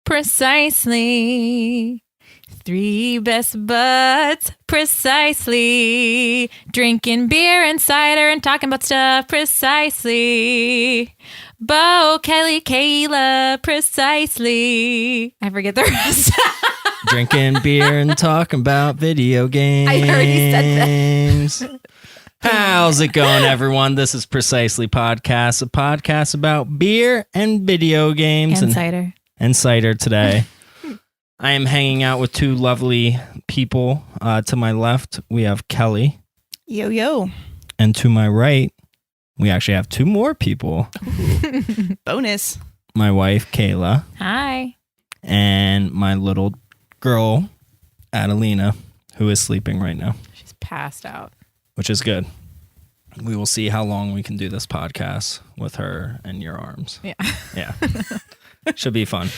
precisely. 3 best buds, precisely. Drinking beer and cider and talking about stuff, precisely. Beau, Kelly, Kayla, precisely. I forget the rest. Drinking beer and talking about video games. I already said that. How's it going, everyone? This is Precisely Podcast, a podcast about beer and video games. And cider. And cider today. I am hanging out with 2 lovely people. To my left, we have Kelly. Yo, yo. And to my right, we actually have 2 more people. Bonus. My wife, Kayla. Hi. And my little girl, Adelina, who is sleeping right now. She's passed out. Which is good. We will see how long we can do this podcast with her in your arms. Yeah. Yeah. Should be fun.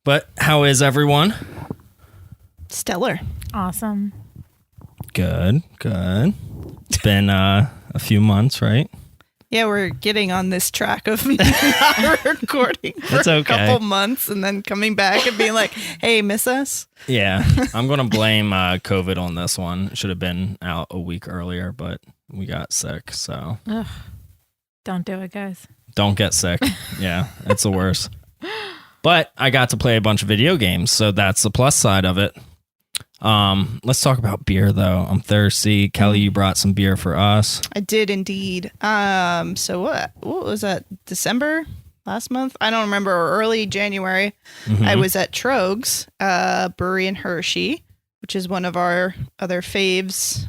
But how is everyone? Stellar. Awesome. Good. It's been a few months, right? Yeah, we're getting on this track of not recording for That's okay. a couple months and then coming back and being like, hey, miss us? Yeah. I'm going to blame COVID on this one. Should have been out a week earlier, but we got sick, so. Ugh. Don't do it, guys. Don't get sick. Yeah, it's the worst. But I got to play a bunch of video games, so that's the plus side of it. Let's talk about beer, though. I'm thirsty. Kelly, you brought some beer for us. I did indeed. So what was that? December last month? I don't remember. Or early January. Mm-hmm. I was at Troeggs Brewery in Hershey, which is one of our other faves.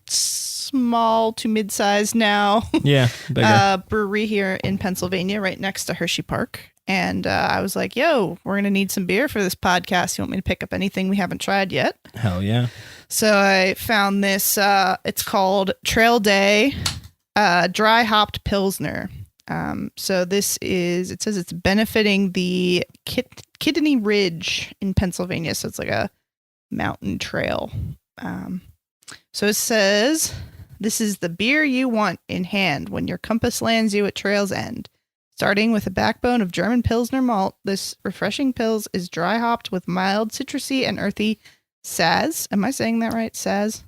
Small to mid-size now. Yeah, bigger. Brewery here in Pennsylvania, right next to Hershey Park. And I was like, yo, we're going to need some beer for this podcast. You want me to pick up anything we haven't tried yet? Hell yeah. So I found this. It's called Trail Day Dry Hopped Pilsner. So this is, it says it's benefiting the Kidney Ridge in Pennsylvania. So it's like a mountain trail. So it says, this is the beer you want in hand when your compass lands you at trail's end. Starting with a backbone of German Pilsner malt, this refreshing pils is dry hopped with mild citrusy and earthy Saz. Am I saying that right? Saz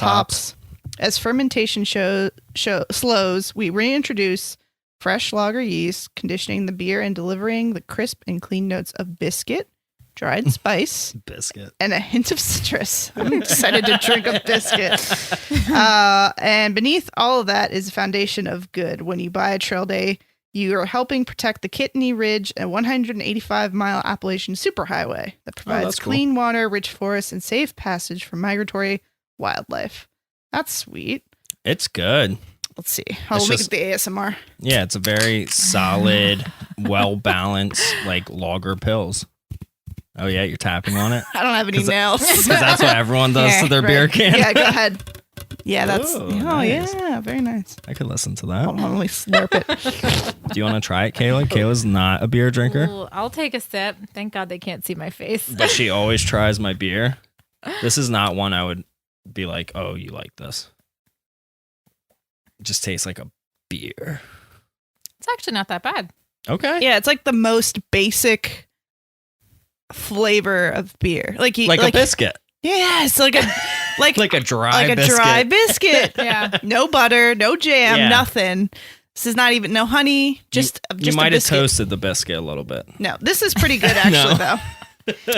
hops. As fermentation slows, we reintroduce fresh lager yeast, conditioning the beer and delivering the crisp and clean notes of biscuit, dried spice, Biscuit, and a hint of citrus. I'm excited to drink a biscuit. And beneath all of that is a foundation of good. When you buy a Trail Day, you are helping protect the Kidney Ridge, a 185-mile Appalachian superhighway that provides clean water, rich forests, and safe passage for migratory wildlife. That's sweet. It's good. Let's see. I'll look at the ASMR. Yeah, it's a very solid, well-balanced, like lager pills. Oh, yeah, you're tapping on it? I don't have any nails. Because that's what everyone does to their beer can. Yeah, go ahead. Yeah, that's... Nice. Yeah, very nice. I could listen to that. Hold on, let me slurp it. Do you want to try it, Kayla? Kayla's not a beer drinker. Ooh, I'll take a sip. Thank God they can't see my face. But she always tries my beer. This is not one I would be like, oh, you like this. It just tastes like a beer. It's actually not that bad. Okay. Yeah, it's like the most basic flavor of beer, like a biscuit. Yes, like a dry biscuit. Dry biscuit. Yeah, no butter, no jam, nothing. This is not even no honey. Just you might have biscuit. toasted the biscuit a little bit. No, this is pretty good actually though.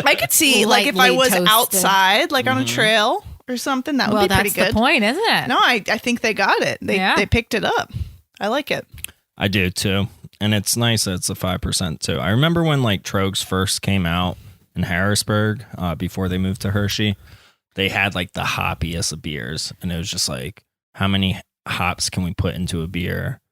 I could see like if I was toasted. Outside, like on a trail or something, that would be pretty good. That's the point, isn't it? No, I think they got it. They picked it up. I like it. I do too. And it's nice that it's a 5% too. I remember when like Troeggs first came out in Harrisburg, before they moved to Hershey, they had like the hoppiest of beers. And it was just like, how many hops can we put into a beer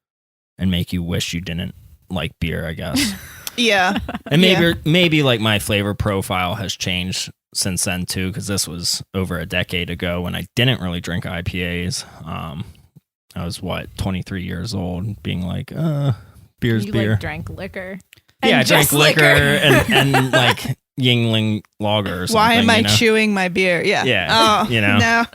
and make you wish you didn't like beer, I guess. Yeah. And maybe like my flavor profile has changed since then too, because this was over a decade ago when I didn't really drink IPAs. I was 23 years old, being like, beer's beer. Like, drank liquor. Yeah, I drank liquor and like Yingling lager or something. Why am I chewing my beer? Yeah. Yeah.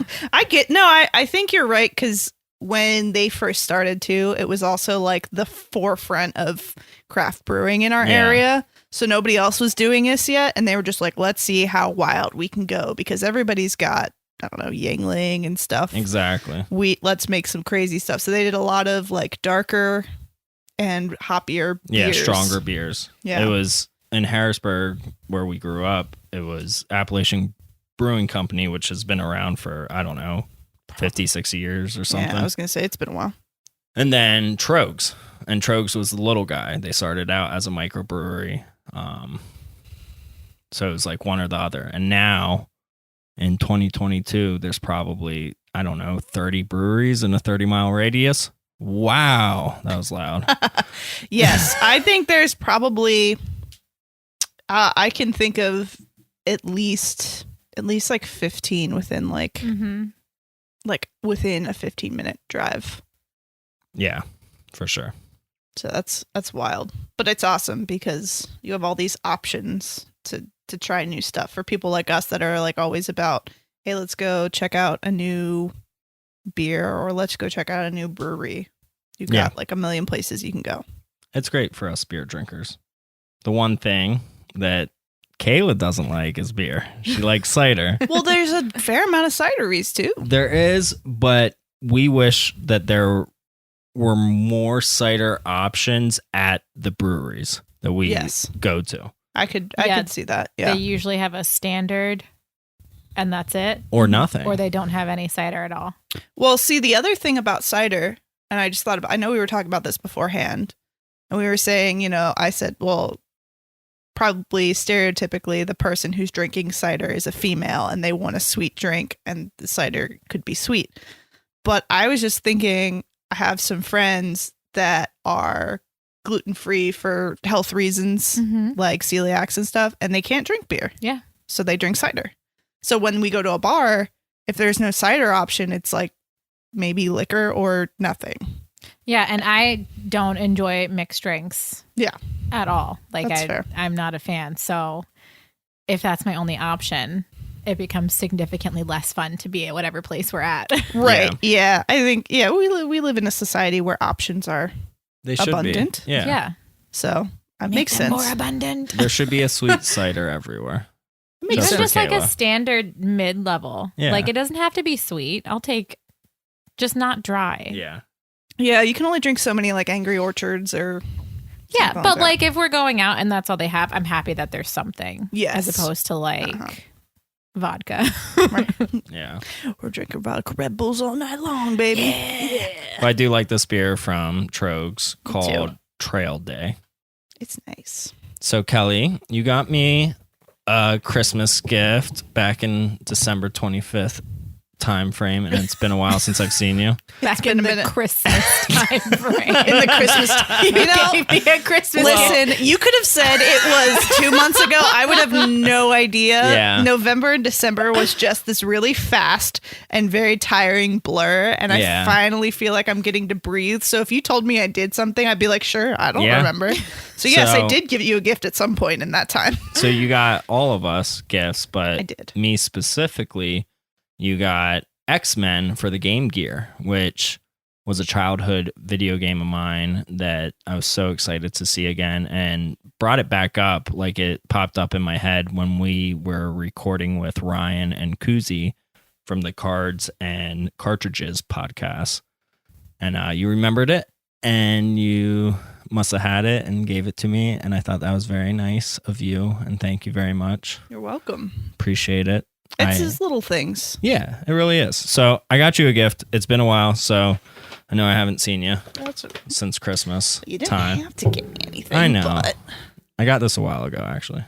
No, I think you're right, because when they first started too, it was also like the forefront of craft brewing in our area. So nobody else was doing this yet. And they were just like, let's see how wild we can go because everybody's got, I don't know, Yingling and stuff. Exactly. Let's make some crazy stuff. So they did a lot of like darker and hoppier beers. Yeah, stronger beers. Yeah. It was in Harrisburg where we grew up. It was Appalachian Brewing Company, which has been around for, I don't know, 50, 60 years or something. Yeah, I was going to say it's been a while. And then Troeggs. And Troeggs was the little guy. They started out as a microbrewery. So it was like one or the other. And now in 2022, there's probably, I don't know, 30 breweries in a 30-mile radius. Wow. That was loud. Yes. I think there's probably, I can think of at least like 15 within like within a 15-minute drive. Yeah, for sure. So that's wild. But it's awesome because you have all these options to try new stuff for people like us that are like always about, hey, let's go check out a new beer or let's go check out a new brewery. You've got like a million places you can go. It's great for us beer drinkers. The one thing that Kayla doesn't like is beer. She likes cider. Well, there's a fair amount of cideries too. There is, but we wish that there were more cider options at the breweries that we go to. I could see that. Yeah. They usually have a standard and that's it. Or nothing. Or they don't have any cider at all. Well, see, the other thing about cider, and I just thought about, I know we were talking about this beforehand, and we were saying, I said, well, probably stereotypically the person who's drinking cider is a female and they want a sweet drink and the cider could be sweet. But I was just thinking, I have some friends that are gluten-free for health reasons, like celiacs and stuff, and they can't drink beer. Yeah. So they drink cider. So when we go to a bar, if there's no cider option, it's like maybe liquor or nothing. Yeah, and I don't enjoy mixed drinks. Yeah. At all. Like fair. I'm not a fan. So if that's my only option, it becomes significantly less fun to be at whatever place we're at. Right. Yeah. I think we live in a society where options are they should abundant. Be. Yeah. Yeah. So that Make makes them sense. more abundant. There should be a sweet cider everywhere. Makes Just Even for just like a Kayla. standard mid-level. Yeah. Like it doesn't have to be sweet. I'll take just not dry. Yeah. Yeah, you can only drink so many like Angry Orchards or Yeah, something but that. like if we're going out and that's all they have, I'm happy that there's something. Yes. As opposed to like vodka. Yeah. We're drinking vodka Red Bulls all night long, baby. But I do like this beer from Troeggs Me called too. Trail Day. It's nice. So Kelly, you got me a Christmas gift back in December 25th time frame, and it's been a while since I've seen you. Back been in a the minute. Christmas time frame. In the Christmas time. You gave me a Christmas gift. Listen, you could have said it was 2 months ago. I would have no idea. Yeah. November and December was just this really fast and very tiring blur. And Yeah. I finally feel like I'm getting to breathe. So if you told me I did something, I'd be like, sure, I don't remember. So yes, I did give you a gift at some point in that time. So you got all of us gifts, but I did. me specifically, you got X-Men for the Game Gear, which was a childhood video game of mine that I was so excited to see again, and brought it back up. Like it popped up in my head when we were recording with Ryan and Kuzi from the Cards and Cartridges podcast. And you remembered it, and you must have had it and gave it to me. And I thought that was very nice of you. And thank you very much. You're welcome. Appreciate it. It's just little things. Yeah, it really is. So I got you a gift. It's been a while, so I know I haven't seen you since Christmas You didn't time. have to get me anything. I know. But I got this a while ago, actually.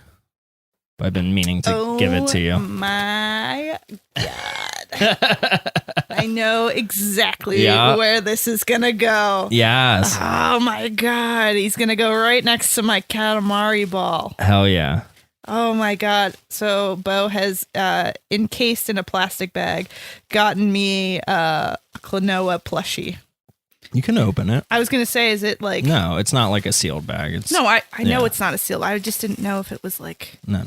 But I've been meaning to give it to you. My God. I know exactly Yeah. where this is going to go. Yes. Oh my God. He's going to go right next to my Katamari ball. Hell yeah. Oh my God. So Beau has, encased in a plastic bag, gotten me a Klonoa plushie. You can open it. I was going to say, is it like... No, it's not like a sealed bag. It's No, I know Yeah. it's not a seal. I just didn't know if it was like... No.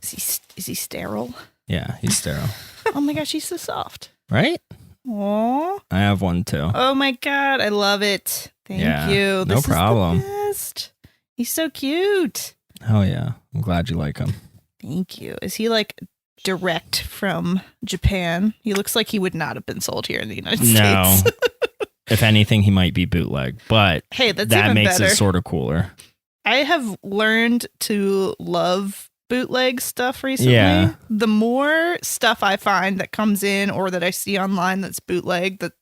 Is he sterile? Yeah, he's sterile. Oh my gosh, he's so soft. Right? Aw. I have one too. Oh my God. I love it. Thank you. No problem. Is the best. He's so cute. Oh yeah. I'm glad you like him. Thank you. Is he like direct from Japan? He looks like he would not have been sold here in the United No. States. If anything, he might be bootleg, but Hey, that's that even makes better. it sort of cooler. I have learned to love bootleg stuff recently. Yeah. The more stuff I find that comes in or that I see online that's bootleg, that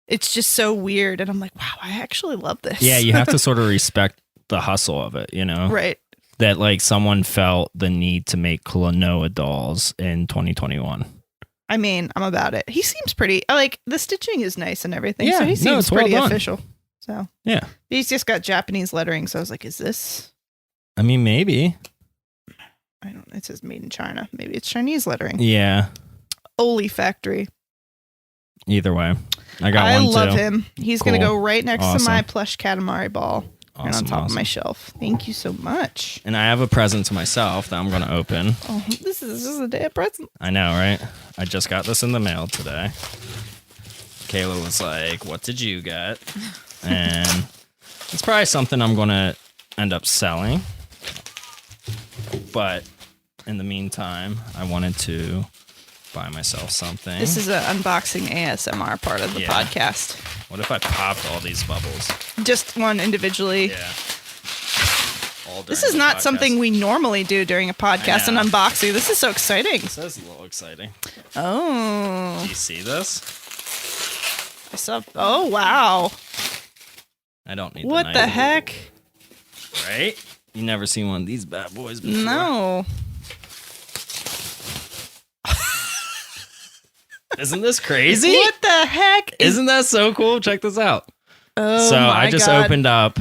it's just so weird. And I'm like, wow, I actually love this. Yeah, you have to sort of respect the hustle of it, you know? Right. That like someone felt the need to make Klonoa dolls in 2021. I mean, I'm about it. He seems pretty, like, the stitching is nice and everything. Yeah, So he no, seems it's well pretty done. official. So Yeah. he's just got Japanese lettering. So I was like, is this? I mean, maybe. I don't, it says made in China. Maybe it's Chinese lettering. Yeah. Oli Factory. Either way. I got I one love too. him. He's going to Cool. go right next Awesome. to my plush Katamari ball. And on Awesome, top of my awesome. shelf. Thank you so much. And I have a present to myself that I'm going to open. Oh, this is a day of present. I know, right? I just got this in the mail today. Kayla was like, what did you get? And it's probably something I'm going to end up selling. But in the meantime, I wanted to buy myself something. This is an unboxing ASMR part of the Yeah. podcast. What if I popped all these bubbles? Just one individually. Yeah. All This during is the not podcast. something we normally do during a podcast, an know. unboxing. This is so exciting. This is a little exciting. Do Oh. you see this? I saw. Oh, wow. I don't need What the the knife. heck? Right? You never seen one of these bad boys before. No. Isn't this crazy? What the heck? Isn't that so cool? Check this out. Oh, So my I just God. opened up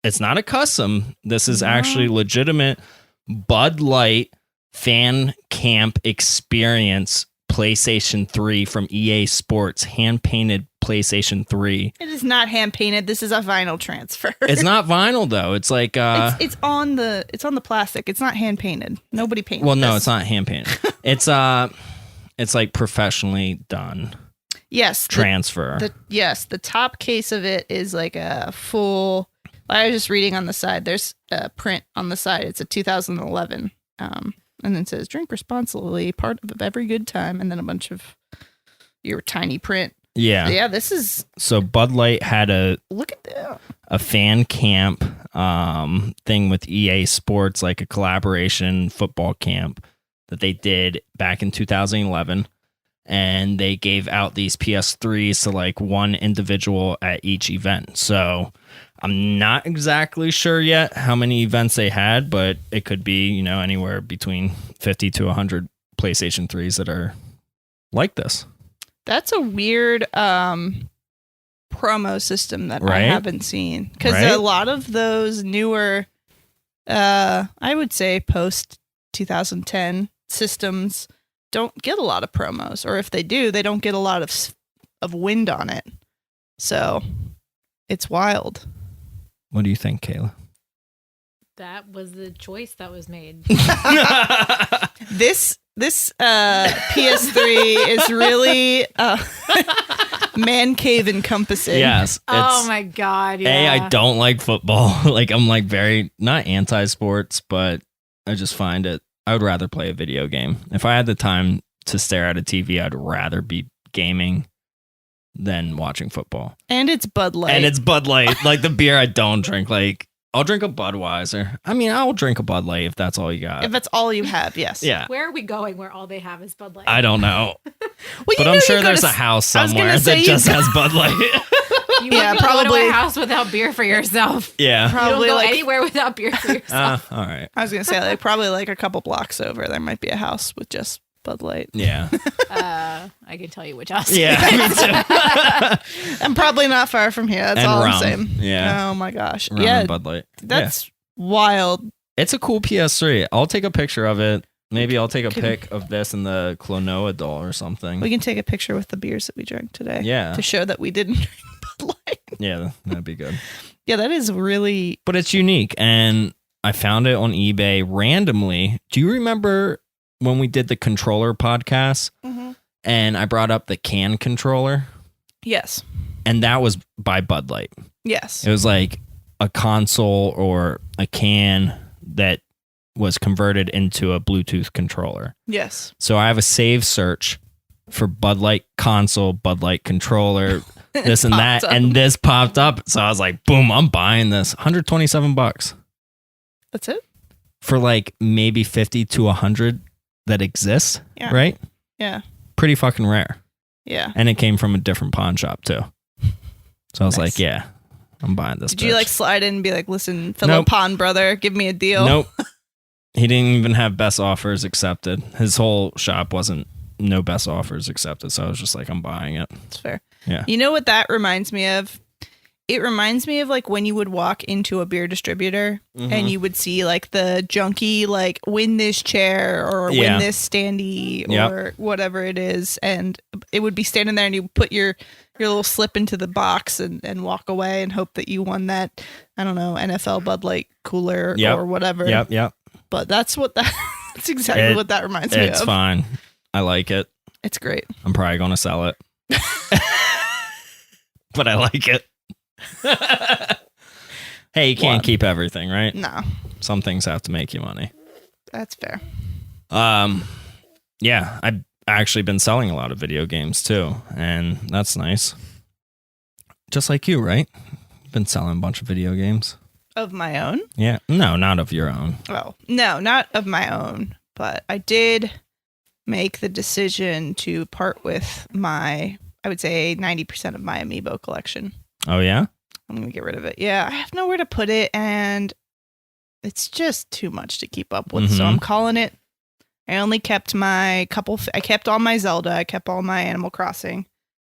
it's not a custom. This is actually legitimate Bud Light Fan Camp Experience PlayStation 3 from EA Sports, hand painted PlayStation 3. It is not hand painted. This is a vinyl transfer. It's not vinyl though. It's like it's on the plastic. It's not hand painted. Nobody painted. well, no, this. it's not hand painted. It's like professionally done Yes. transfer. The top case of it is like a full. I was just reading on the side. There's a print on the side. It's a 2011, and then it says "Drink responsibly, part of every good time," and then a bunch of your tiny print. Yeah. Yeah, this is. So Bud Light had Look at that. a fan camp thing with EA Sports, like a collaboration football camp that they did back in 2011. And they gave out these PS3s to like one individual at each event. So I'm not exactly sure yet how many events they had, but it could be, you know, anywhere between 50 to 100 PlayStation 3s that are like this. That's a weird promo system that I Right? haven't seen because Right? a lot of those newer, I would say post 2010 systems don't get a lot of promos, or if they do, they don't get a lot of wind on it. So it's wild. What do you think, Kayla? That was the choice that was made. This PS3 is really man cave encompassing. Yes. Oh my God. Yeah. I don't like football. Like, I'm like very, not anti-sports, but I just find it, I would rather play a video game. If I had the time to stare at a TV, I'd rather be gaming than watching football. And it's Bud Light. And it's Bud Light, like the beer I don't drink. Like, I'll drink a Budweiser. I mean, I'll drink a Bud Light if that's all you got. if that's all you have, yes. Yeah. Where are we going where all they have is Bud Light? I don't know. Well, But I'm sure there's a house I was somewhere gonna say that you- just has Bud Light. You Yeah, wouldn't go probably. to a house without beer for yourself. Yeah. You Probably don't go like anywhere without beer for yourself. All right. I was gonna say like probably like a couple blocks over there might be a house with just Bud Light. Yeah. I can tell you which house. Yeah. Me too. I'm probably not far from here. That's And all rum. I'm saying. Yeah. Oh my gosh. Rum yeah. and Bud Light. That's wild. It's a cool PS3. I'll take a picture of it. Maybe I'll take a pic of this and the Klonoa doll or something. We can take a picture with the beers that we drank today. Yeah. To show that we didn't drink Bud Light. Yeah, that'd be good. Yeah, that is really. But it's unique, and I found it on eBay randomly. Do you remember when we did the controller podcast? Mhm. and I brought up the can controller, Yes. and that was by Bud Light. Yes. It was like a console or a can that was converted into a Bluetooth controller. Yes. So I have a save search for Bud Light console, Bud Light controller, this and that, Popped up. and this popped up. So I was like, boom, I'm buying this. $127 That's it? for like maybe 50 to 100 that exists, Yeah. right? Yeah. Pretty fucking rare. Yeah. And it came from a different pawn shop too. So I was Nice. like, yeah, I'm buying this. Did you bitch. like slide in and be like, listen, fellow Nope. pawn brother, give me a deal? Nope. He didn't even have best offers accepted. His whole shop wasn't no best offers accepted. So I was just like, I'm buying it. That's fair. Yeah. You know what that reminds me of? It reminds me of like when you would walk into a beer distributor and you would see like the junky, like win this chair or Yeah. win this standee Yep. or whatever it is. And it would be standing there and you put your little slip into the box and walk away and hope that you won that, I don't know, NFL Bud Light cooler Yep. or whatever. Yep. But that's what that's exactly what that reminds me It's of. fine. I like it. It's great. I'm probably going to sell it. But I like it. Hey, you can't One. keep everything, right? No, Some things have to make you money. that's fair. Yeah, I've actually been selling a lot of video games too, and that's nice. Just like you, right? Been selling a bunch of video games. Of my own? Yeah. No, not of your own. Oh, no, not of my own, but I did make the decision to part with my, I would say 90% of my amiibo collection. Oh, yeah? I'm going to get rid of it. Yeah, I have nowhere to put it and it's just too much to keep up with. So Mhm. I'm calling it. I only kept I kept all my Zelda. I kept all my Animal Crossing.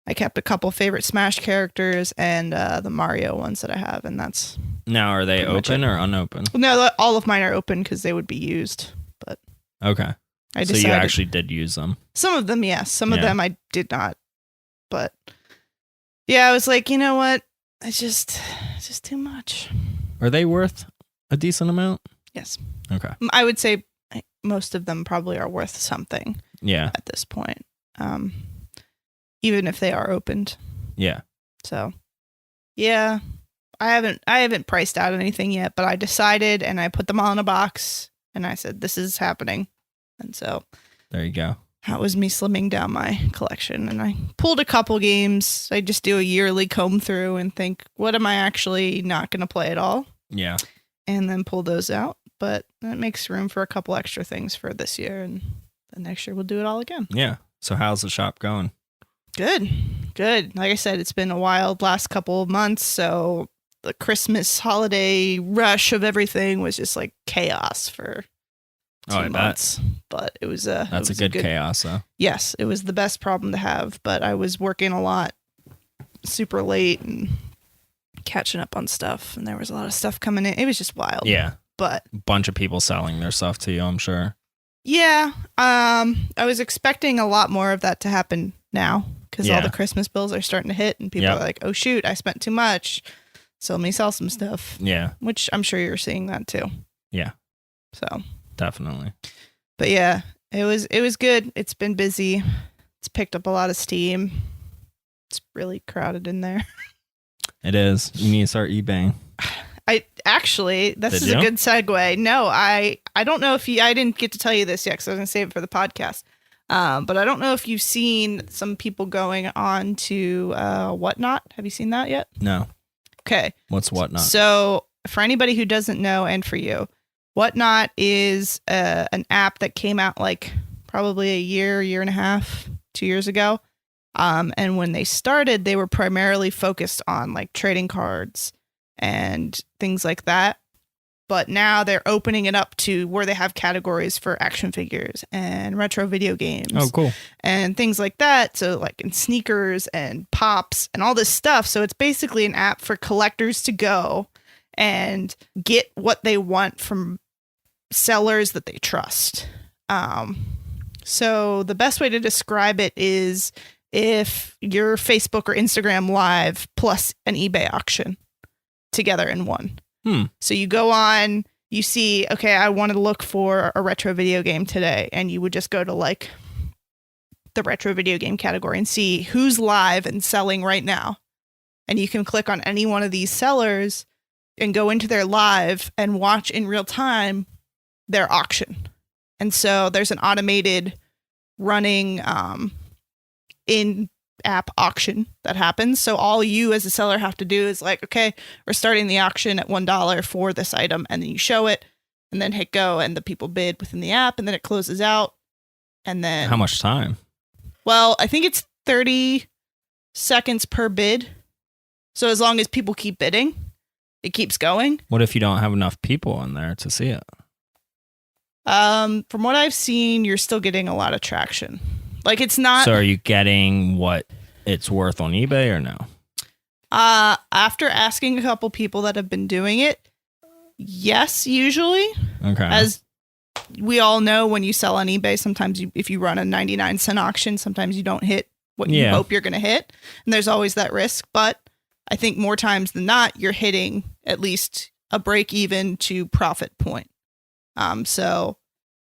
I kept a couple favorite Smash characters and the Mario ones that I have. And that's, Now, are they Pretty much open or unopened? no, all of mine are open because they would be used. But Okay. I So decided. you actually did use them. Some of them, yes. Some of Yeah. them I did not. But yeah, I was like, you know what? It's just too much. Are they worth a decent amount? Yes. Okay. I would say most of them probably are worth something Yeah. at this point. Even if they are opened. Yeah. So yeah. I haven't priced out anything yet, but I decided and I put them all in a box and I said, this is happening. And so There you go. that was me slimming down my collection. And I pulled a couple games. I just do a yearly comb through and think, what am I actually not going to play at all? Yeah. And then pull those out. But that makes room for a couple extra things for this year. And then next year we'll do it all again. Yeah. So how's the shop going? Good. Like I said, it's been a wild last couple of months. So the Christmas holiday rush of everything was just like chaos for 2 Oh, I bet. months. But it was That's it was a good chaos, though. Yes, it was the best problem to have, but I was working a lot super late and catching up on stuff and there was a lot of stuff coming in. It was just wild. Yeah. But Bunch of people selling their stuff to you, I'm sure. yeah, I was expecting a lot more of that to happen now because all Yeah. the Christmas bills are starting to hit and people Yep. are like, oh shoot, I spent too much. So let me sell some stuff, Yeah. which I'm sure you're seeing that too. Yeah. So, Definitely. but yeah, it was good. It's been busy. It's picked up a lot of steam. It's really crowded in there. It is. You need to start eBaying. This Did is you? a good segue. No, I don't know if I didn't get to tell you this yet because I was going to save it for the podcast. But I don't know if you've seen some people going on to Whatnot. Have you seen that yet? No. Okay. What's whatnot? So for anybody who doesn't know and for you, Whatnot is an app that came out like probably a year and a half, 2 years ago. And when they started, they were primarily focused on like trading cards and things like that. But now they're opening it up to where they have categories for action figures and retro video games Oh, cool. and things like that. So like in sneakers and pops and all this stuff. So it's basically an app for collectors to go and get what they want from sellers that they trust. So the best way to describe it is if your Facebook or Instagram live plus an eBay auction together in one. So you go on, you see, okay, I want to look for a retro video game today. And you would just go to like the retro video game category and see who's live and selling right now. And you can click on any one of these sellers and go into their live and watch in real time their auction. And so there's an automated running in-app auction that happens. So all you as a seller have to do is like, okay, we're starting the auction at $1 for this item. And then you show it and then hit go and the people bid within the app and then it closes out. And then How much time? Well, I think it's 30 seconds per bid. So as long as people keep bidding, it keeps going. What if you don't have enough people on there to see it? From what I've seen, you're still getting a lot of traction. Like it's not. So are you getting what it's worth on eBay or no? After asking a couple people that have been doing it, yes, usually. Okay. As we all know, when you sell on eBay, sometimes if you run a 99-cent auction, sometimes you don't hit what you hope you're going to hit. And there's always that risk. But I think more times than not, you're hitting at least a break even to profit point. So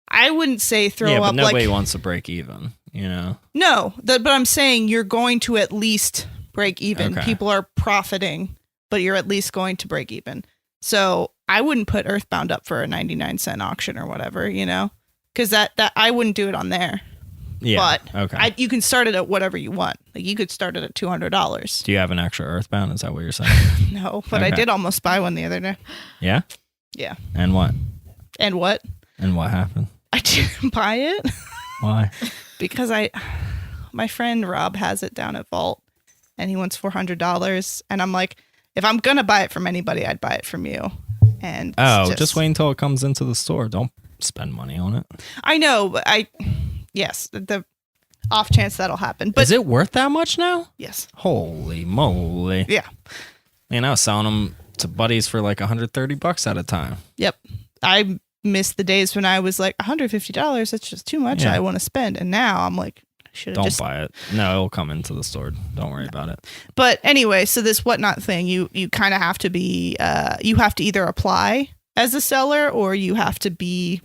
I wouldn't say throw up but nobody like wants to break even, you know? No, but I'm saying you're going to at least break even. Okay. People are profiting, but you're at least going to break even. So I wouldn't put Earthbound up for a 99-cent auction or whatever, you know, because that I wouldn't do it on there. Yeah. But okay. you can start it at whatever you want. Like you could start it at $200. Do you have an extra Earthbound? Is that what you're saying? No, but I Okay. did almost buy one the other day. Yeah? Yeah. And what? And what? And what happened? I didn't buy it Why? because my friend Rob has it down at Vault and he wants $400. And I'm like, if I'm going to buy it from anybody, I'd buy it from you. And it's just wait until it comes into the store. Don't spend money on it. I know, but yes, the off chance that'll happen. But Is it worth that much now? yes. Holy moly. Yeah. Man, I was selling them to buddies for like $130 at a time. Yep. I missed the days when I was like $150. That's just too much. Yeah. I want to spend. And now I'm like, I should have Don't just buy it. No, it'll come into the store. Don't worry about it. But anyway, so this whatnot thing, you kind of have to be, you have to either apply as a seller or you have to be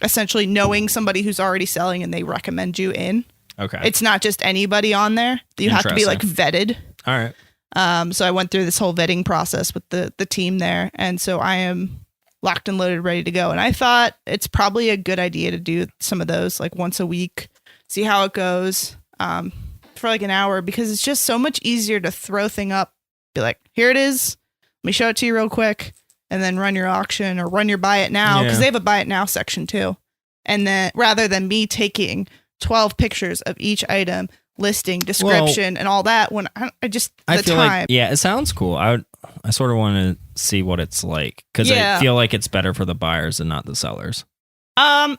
essentially knowing somebody who's already selling and they recommend you in. Okay. It's not just anybody on there. You have to be like vetted. All right. So I went through this whole vetting process with the team there. And so I am locked and loaded, ready to go. And I thought it's probably a good idea to do some of those like once a week, see how it goes for like an hour, because it's just so much easier to throw thing up, be like, here it is. Let me show it to you real quick and then run your auction or run your buy it now. Cause they have a buy it now section too. And then rather than me taking 12 pictures of each item, listing, description, and all that, when I feel like, yeah, it sounds cool. I sort of want to see what it's like because I feel like it's better for the buyers and not the sellers. Until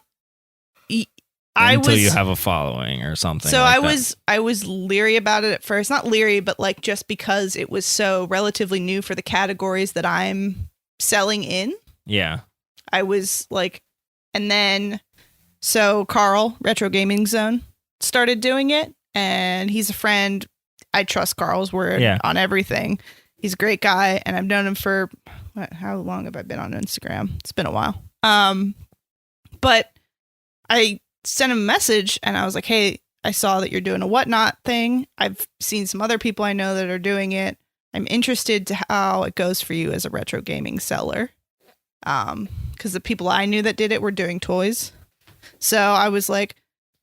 you have a following or something. So like I was leery about it at first. Not leery, but like just because it was so relatively new for the categories that I'm selling in. Yeah. I was like, and then so Carl, Retro Gaming Zone, started doing it, and he's a friend. I trust Carl's word on everything. He's a great guy, and I've known him for how long have I been on Instagram? It's been a while. But I sent him a message, and I was like, "Hey, I saw that you're doing a whatnot thing. I've seen some other people I know that are doing it. I'm interested to how it goes for you as a retro gaming seller." Because the people I knew that did it were doing toys. So I was like,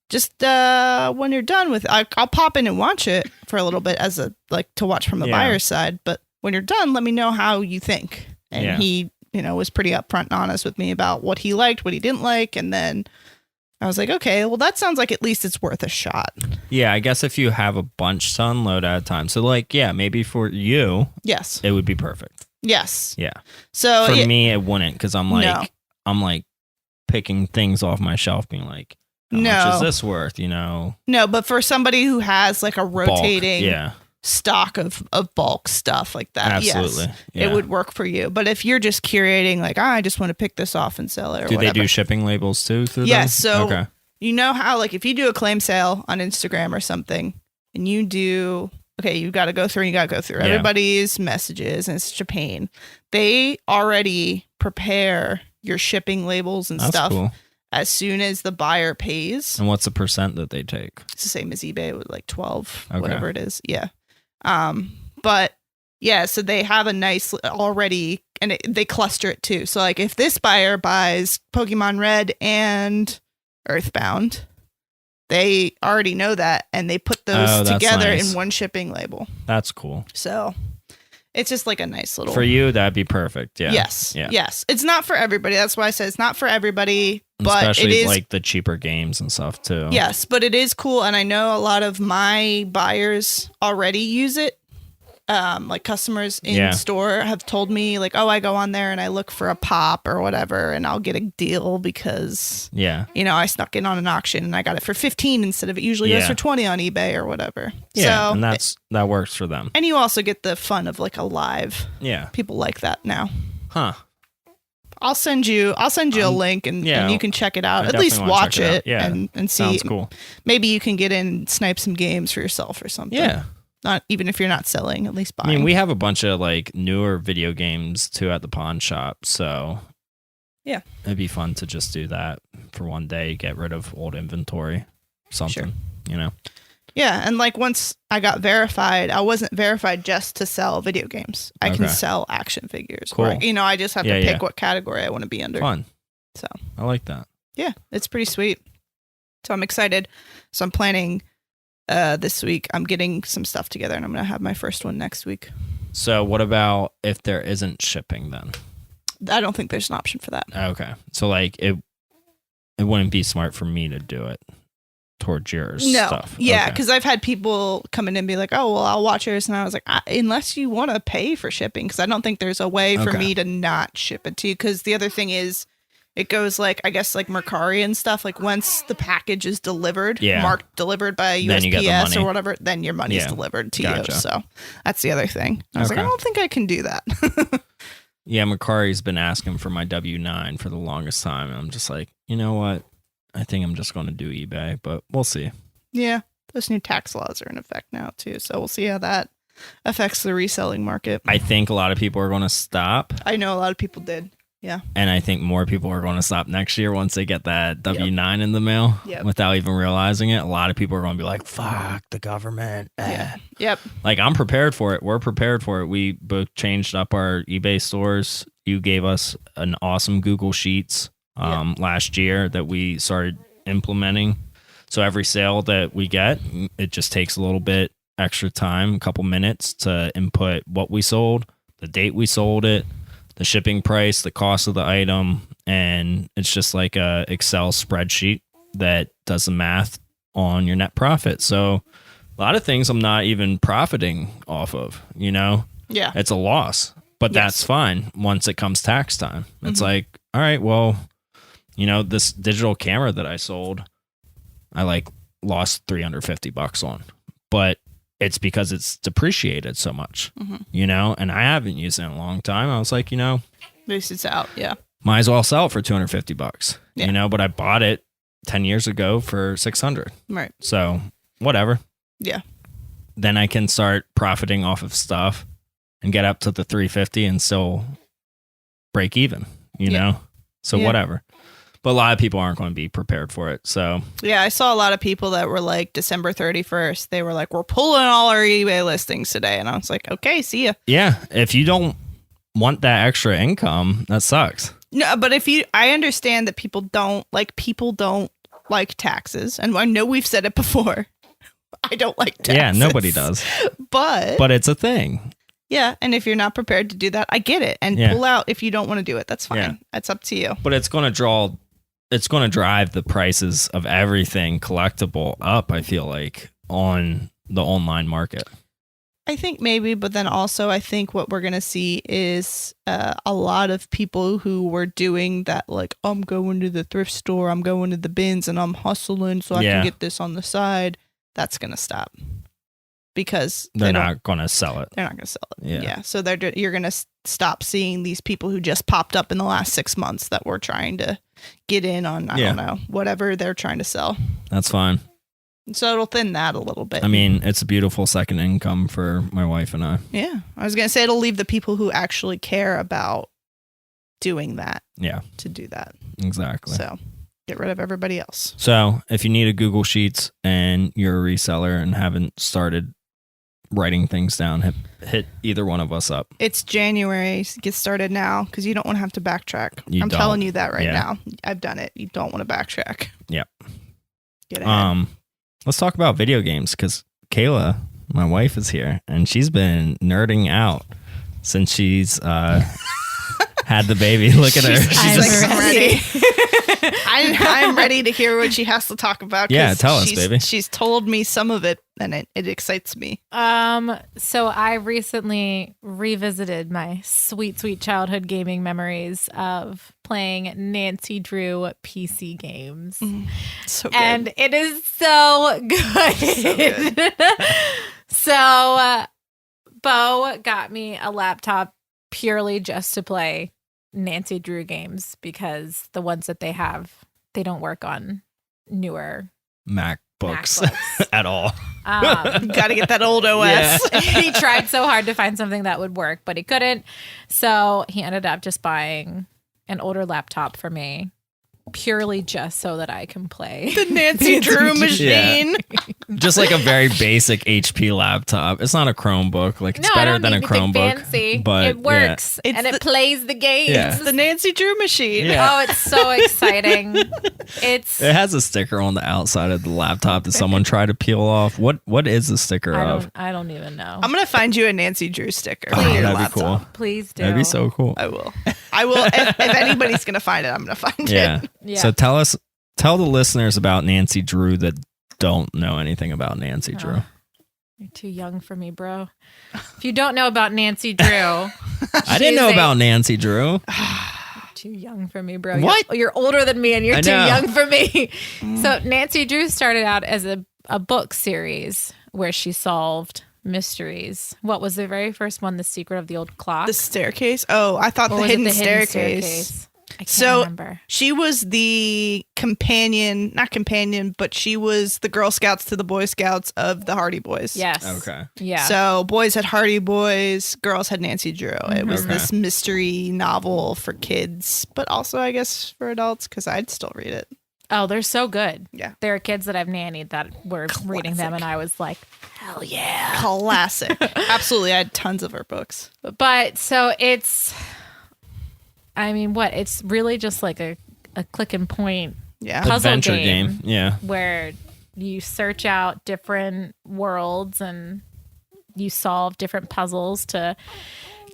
just when you're done with it, I'll pop in and watch it for a little bit as a like to watch from the buyer's side. But when you're done, let me know how you think. And he, was pretty upfront and honest with me about what he liked, what he didn't like. And then I was like, okay, well, that sounds like at least it's worth a shot. Yeah, I guess if you have a bunch to unload at a time. So like, maybe for you, yes, it would be perfect. Yes. Yeah. So for me, it wouldn't because I'm like picking things off my shelf, being like, how much is this worth? No, but for somebody who has like a rotating bulk, stock of bulk stuff like that, absolutely, it would work for you. But if you're just curating, like, I just want to pick this off and sell it, or do whatever. they do shipping labels too through them? Yes. So okay. You know how, like, if you do a claim sale on Instagram or something, and you do, okay, you got to go through everybody's messages, and it's such a pain. They already prepare your shipping labels and That's stuff cool. as soon as the buyer pays. And what's the percent that they take? It's the same as eBay with like 12, Okay. whatever it is. Yeah. But yeah, so they have a nice already, and they cluster it too. So like if this buyer buys Pokemon Red and Earthbound, they already know that, and they put those together nice. in one shipping label. That's cool. So it's just like a nice little. For you, that'd be perfect. Yeah. Yes. Yeah. Yes. It's not for everybody. That's why I said it's not for everybody, but Especially it is like the cheaper games and stuff too. Yes, but it is cool, and I know a lot of my buyers already use it. Like customers in store have told me like, oh, I go on there and I look for a pop or whatever, and I'll get a deal because I snuck in on an auction and I got it for 15 instead of it usually goes for 20 on eBay or whatever. Yeah, so, and that works for them. And you also get the fun of like a live. Yeah, people like that now. Huh. I'll send you a link and you can check it out. At least watch it and see. Sounds cool. Maybe you can get in and snipe some games for yourself or something. Yeah. Not even if you're not selling, at least buying. I mean, we have a bunch of like newer video games too at the pawn shop, so yeah, it'd be fun to just do that for one day, get rid of old inventory, something, Yeah, and like once I got verified, I wasn't verified just to sell video games. I can sell action figures. Cool. Or, I just have to pick what category I want to be under. Fun. So I like that. Yeah, it's pretty sweet. So I'm excited. So I'm planning this week. I'm getting some stuff together, and I'm going to have my first one next week. So what about if there isn't shipping then? I don't think there's an option for that. Okay. So like it wouldn't be smart for me to do it towards yours stuff. Yeah, because I've had people come in and be like, oh, well, I'll watch yours. And I was like, unless you want to pay for shipping, because I don't think there's a way for me to not ship it to you. Because the other thing is, it goes like, I guess like Mercari and stuff. Like once the package is delivered, marked delivered by USPS or whatever, then your money's delivered to you. So that's the other thing. I was like, I don't think I can do that. Yeah, Mercari's been asking for my W-9 for the longest time. And I'm just like, you know what? I think I'm just going to do eBay, but we'll see. Yeah, those new tax laws are in effect now too. So we'll see how that affects the reselling market. I think a lot of people are going to stop. I know a lot of people did. Yeah. And I think more people are going to stop next year once they get that W-9 in the mail without even realizing it. A lot of people are going to be like, fuck the government. Yeah. Yep. Like, I'm prepared for it. We're prepared for it. We both changed up our eBay stores. You gave us an awesome Google Sheets last year that we started implementing. So every sale that we get, it just takes a little bit extra time, a couple minutes to input what we sold, the date we sold it, the shipping price, the cost of the item, and it's just like a Excel spreadsheet that does the math on your net profit. So a lot of things I'm not even profiting off of, Yeah. It's a loss, but that's fine once it comes tax time. It's like, all right, well, this digital camera that I sold, I like lost $350 on, but it's because it's depreciated so much, and I haven't used it in a long time. I was like, at least it's out. Yeah. Might as well sell it for $250, but I bought it 10 years ago for $600. Right. So whatever. Yeah. Then I can start profiting off of stuff and get up to the $350 and still break even, So whatever. But a lot of people aren't going to be prepared for it. So yeah, I saw a lot of people that were like December 31st. They were like, we're pulling all our eBay listings today. And I was like, okay, see ya. Yeah. If you don't want that extra income, that sucks. No, but I understand that people don't like taxes. And I know we've said it before. I don't like taxes. Yeah, nobody does. But it's a thing. Yeah. And if you're not prepared to do that, I get it. And pull out if you don't want to do it. That's fine. Yeah. That's up to you. But it's going to drive the prices of everything collectible up, I feel like, on the online market. I think maybe, but then also I think what we're going to see is a lot of people who were doing that, like, I'm going to the thrift store, I'm going to the bins, and I'm hustling so I can get this on the side. That's going to stop. Because they're not going to sell it. They're not going to sell it. Yeah. So you're going to stop seeing these people who just popped up in the last 6 months that were trying to get in on, I don't know, whatever they're trying to sell. That's fine. So it'll thin that a little bit. I mean, it's a beautiful second income for my wife and I. Yeah. I was going to say it'll leave the people who actually care about doing that. Yeah. To do that. Exactly. So Get rid of everybody else. So if you need a Google Sheets and you're a reseller and haven't started writing things down, hit either one of us up. It's January. So get started now because you don't want to have to backtrack. I'm don't. telling you that right now. I've done it. You don't want to backtrack. Yep. Get ahead. Let's talk about video games because Kayla, my wife, is here and she's been nerding out since she's had the baby. Look at her. I'm ready. I'm ready to hear what she has to talk about. Yeah, tell us, baby. She's told me some of it, and it excites me. So I recently revisited my sweet, sweet childhood gaming memories of playing Nancy Drew PC games. So good. And it is so good. So Beau got me a laptop purely just to play Nancy Drew games because the ones that they have, they don't work on newer MacBooks. At all. Got to get that old OS. Yeah. He tried so hard to find something that would work, but he couldn't. So he ended up just buying an older laptop for me purely just so that I can play the Nancy Drew machine. Just like a very basic HP laptop. It's not a Chromebook. Like it's better than a Chromebook. Fancy. But it works and it plays the games. It's the Nancy Drew machine. Yeah. Oh, it's so exciting. It has a sticker on the outside of the laptop that someone tried to peel off. What is the sticker of? I don't even know. I'm gonna find you a Nancy Drew sticker. Oh, for your that'd laptop. be cool. Please do. That'd be so cool. I will. If anybody's gonna find it, I'm gonna find it. Yeah. So tell the listeners about Nancy Drew that don't know anything about Nancy Drew. You're too young for me, bro. If you don't know about Nancy Drew, I didn't know about Nancy Drew. You're too young for me, bro. What? You're older than me and you're too young for me. So Nancy Drew started out as a book series where she solved mysteries. What was the very first one? The Secret of the Old Clock? The Staircase? Oh, I thought the hidden Staircase. I can't remember. She was the not companion, but she was the Girl Scouts to the Boy Scouts of the Hardy Boys. Yes. Okay. Yeah. So boys had Hardy Boys, girls had Nancy Drew. It was this mystery novel for kids, but also I guess for adults because I'd still read it. Oh, they're so good. Yeah. There are kids that I've nannied that were reading them and I was like, hell yeah. Classic. Absolutely. I had tons of her books. But so it's really just like a click and point puzzle adventure game. Yeah. Where you search out different worlds and you solve different puzzles to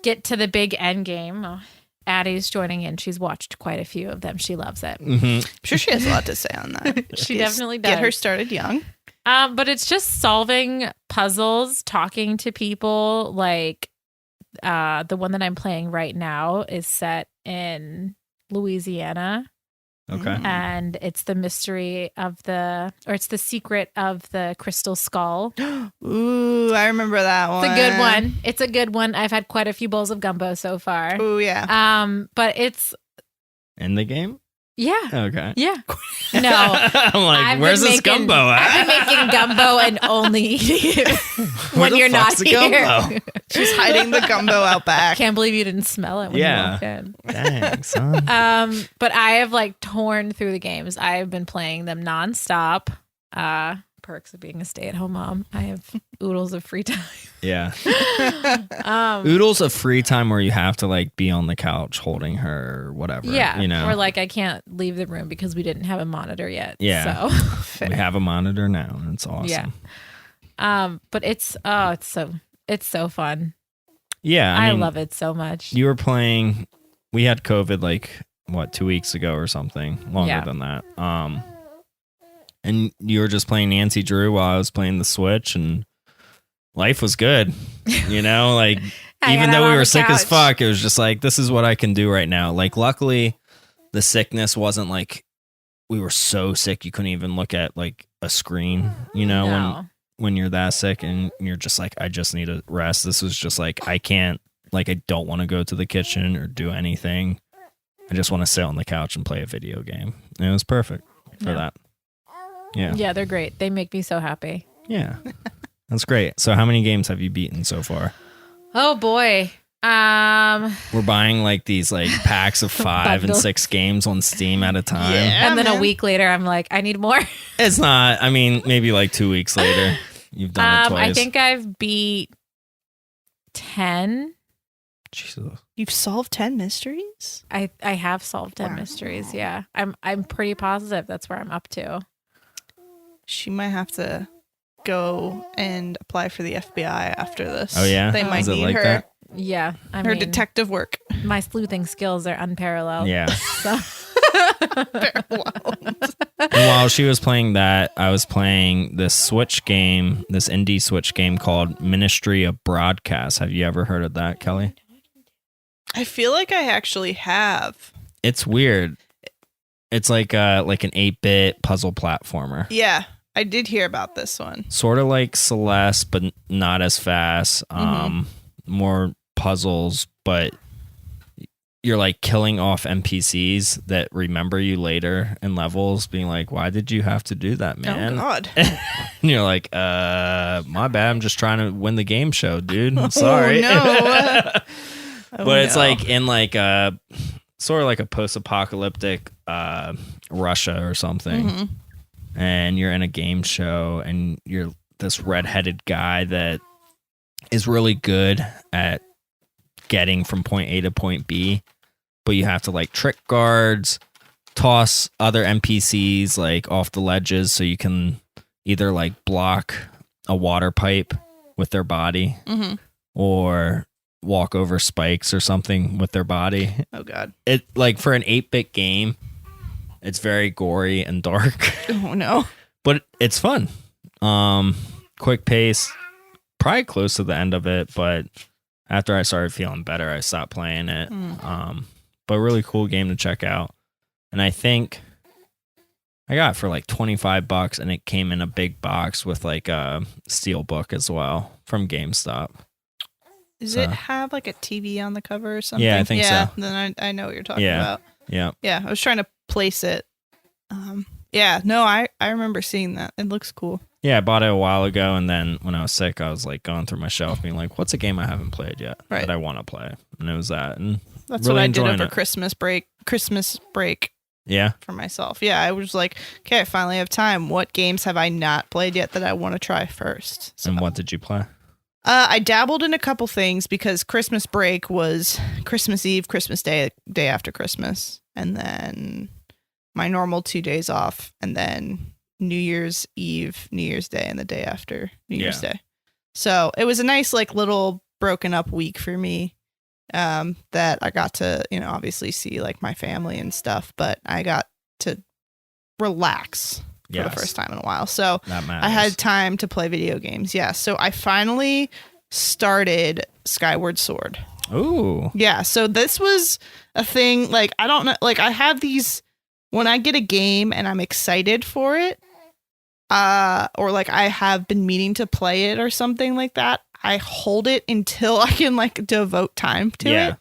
get to the big end game. Oh, Addie's joining in. She's watched quite a few of them. She loves it. Mm-hmm. I'm sure she has a lot to say on that. She definitely does. Get her started young. But it's just solving puzzles, talking to people. Like the one that I'm playing right now is set in Louisiana. Okay. And it's the mystery of it's the secret of the crystal skull. Ooh, I remember that one. It's a good one. It's a good one. I've had quite a few bowls of gumbo so far. Ooh, yeah. But it's in the game? Yeah. Okay. Yeah. No. I'm like, where's this gumbo at? I've been making gumbo and only eating it when you're not here. She's hiding the gumbo out back. Can't believe you didn't smell it when you walked in. Dang, son. But I have like torn through the games. I have been playing them nonstop. Perks of being a stay-at-home mom. I have oodles of free time. Yeah. Oodles of free time where you have to like be on the couch holding her or whatever. Yeah. You know? Or like I can't leave the room because we didn't have a monitor yet. Yeah. So we have a monitor now and it's awesome. Yeah. But it's so fun. Yeah. I love it so much. You were playing, we had COVID like 2 weeks ago or something, longer than that. And you were just playing Nancy Drew while I was playing the Switch, and life was good. You know, like even though we were sick as fuck, it was just like, this is what I can do right now. Like, luckily, the sickness wasn't like we were so sick you couldn't even look at like a screen. You know, when you're that sick and you're just like, I just need a rest. This was just like, I don't want to go to the kitchen or do anything. I just want to sit on the couch and play a video game. And it was perfect for that. Yeah. Yeah, they're great. They make me so happy. Yeah. That's great. So how many games have you beaten so far? Oh boy. We're buying like these like packs of 5 and Bundle. 6 games on Steam at a time. Yeah. And then a man. week later, I'm like, I need more. It's not. I mean, maybe like 2 weeks later, you've done it twice. I think I've beat 10. Jesus. You've solved 10 mysteries? I have solved 10 Wow. mysteries. Yeah, I'm pretty positive that's where I'm up to. She might have to go and apply for the FBI after this. Oh yeah, They might is it need like her that? Yeah, I her mean, detective work. my sleuthing skills are unparalleled. Yeah. So. And while she was playing that, I was playing this Switch game, this indie Switch game called Ministry of Broadcast. Have you ever heard of that, Kelly? I feel like I actually have. It's weird. It's like an 8-bit puzzle platformer. Yeah, I did hear about this one. Sort of like Celeste, but not as fast. More puzzles, but you're like killing off NPCs that remember you later in levels, being like, "Why did you have to do that, man?" Oh God. And you're like, my bad. I'm just trying to win the game show, dude. I'm sorry." Oh, no. But it's like in like a sort of like a post-apocalyptic Russia or something. Mhm. And you're in a game show and you're this redheaded guy that is really good at getting from point A to point B, but you have to like trick guards, toss other NPCs like off the ledges so you can either like block a water pipe with their body Mhm. or walk over spikes or something with their body. Oh God. It like for an 8-bit game, it's very gory and dark. Oh no. But it's fun. Quick pace, probably close to the end of it, but after I started feeling better, I stopped playing it. But really cool game to check out. And I think I got it for like $25 and it came in a big box with like a steel book as well from GameStop. Does So- it have like a TV on the cover or something? Yeah, I think so. Then I know what you're talking Yeah. about. Yeah. Yeah, I was trying to place it. Yeah, no, I remember seeing that. It looks cool. Yeah, I bought it a while ago, and then when I was sick, I was like going through my shelf being like, what's a game I haven't played yet Right. that I want to play? And it was that. And That's really what I did enjoying over it. Christmas break yeah, for myself. Yeah, I was like, okay, I finally have time. What games have I not played yet that I want to try first? So, and what did you play? I dabbled in a couple things because Christmas break was Christmas Eve, Christmas Day, day after Christmas, and then my normal 2 days off, and then New Year's Eve, New Year's Day, and the day after New Year's Day. So it was a nice, like, little broken up week for me. That I got to, obviously see like my family and stuff, but I got to relax for the first time in a while. So That matters. I had time to play video games. Yeah. So I finally started Skyward Sword. Ooh. Yeah. So this was a thing. Like, I don't know. Like, I have these when I get a game and I'm excited for it, or like I have been meaning to play it or something like that. I hold it until I can like devote time to it.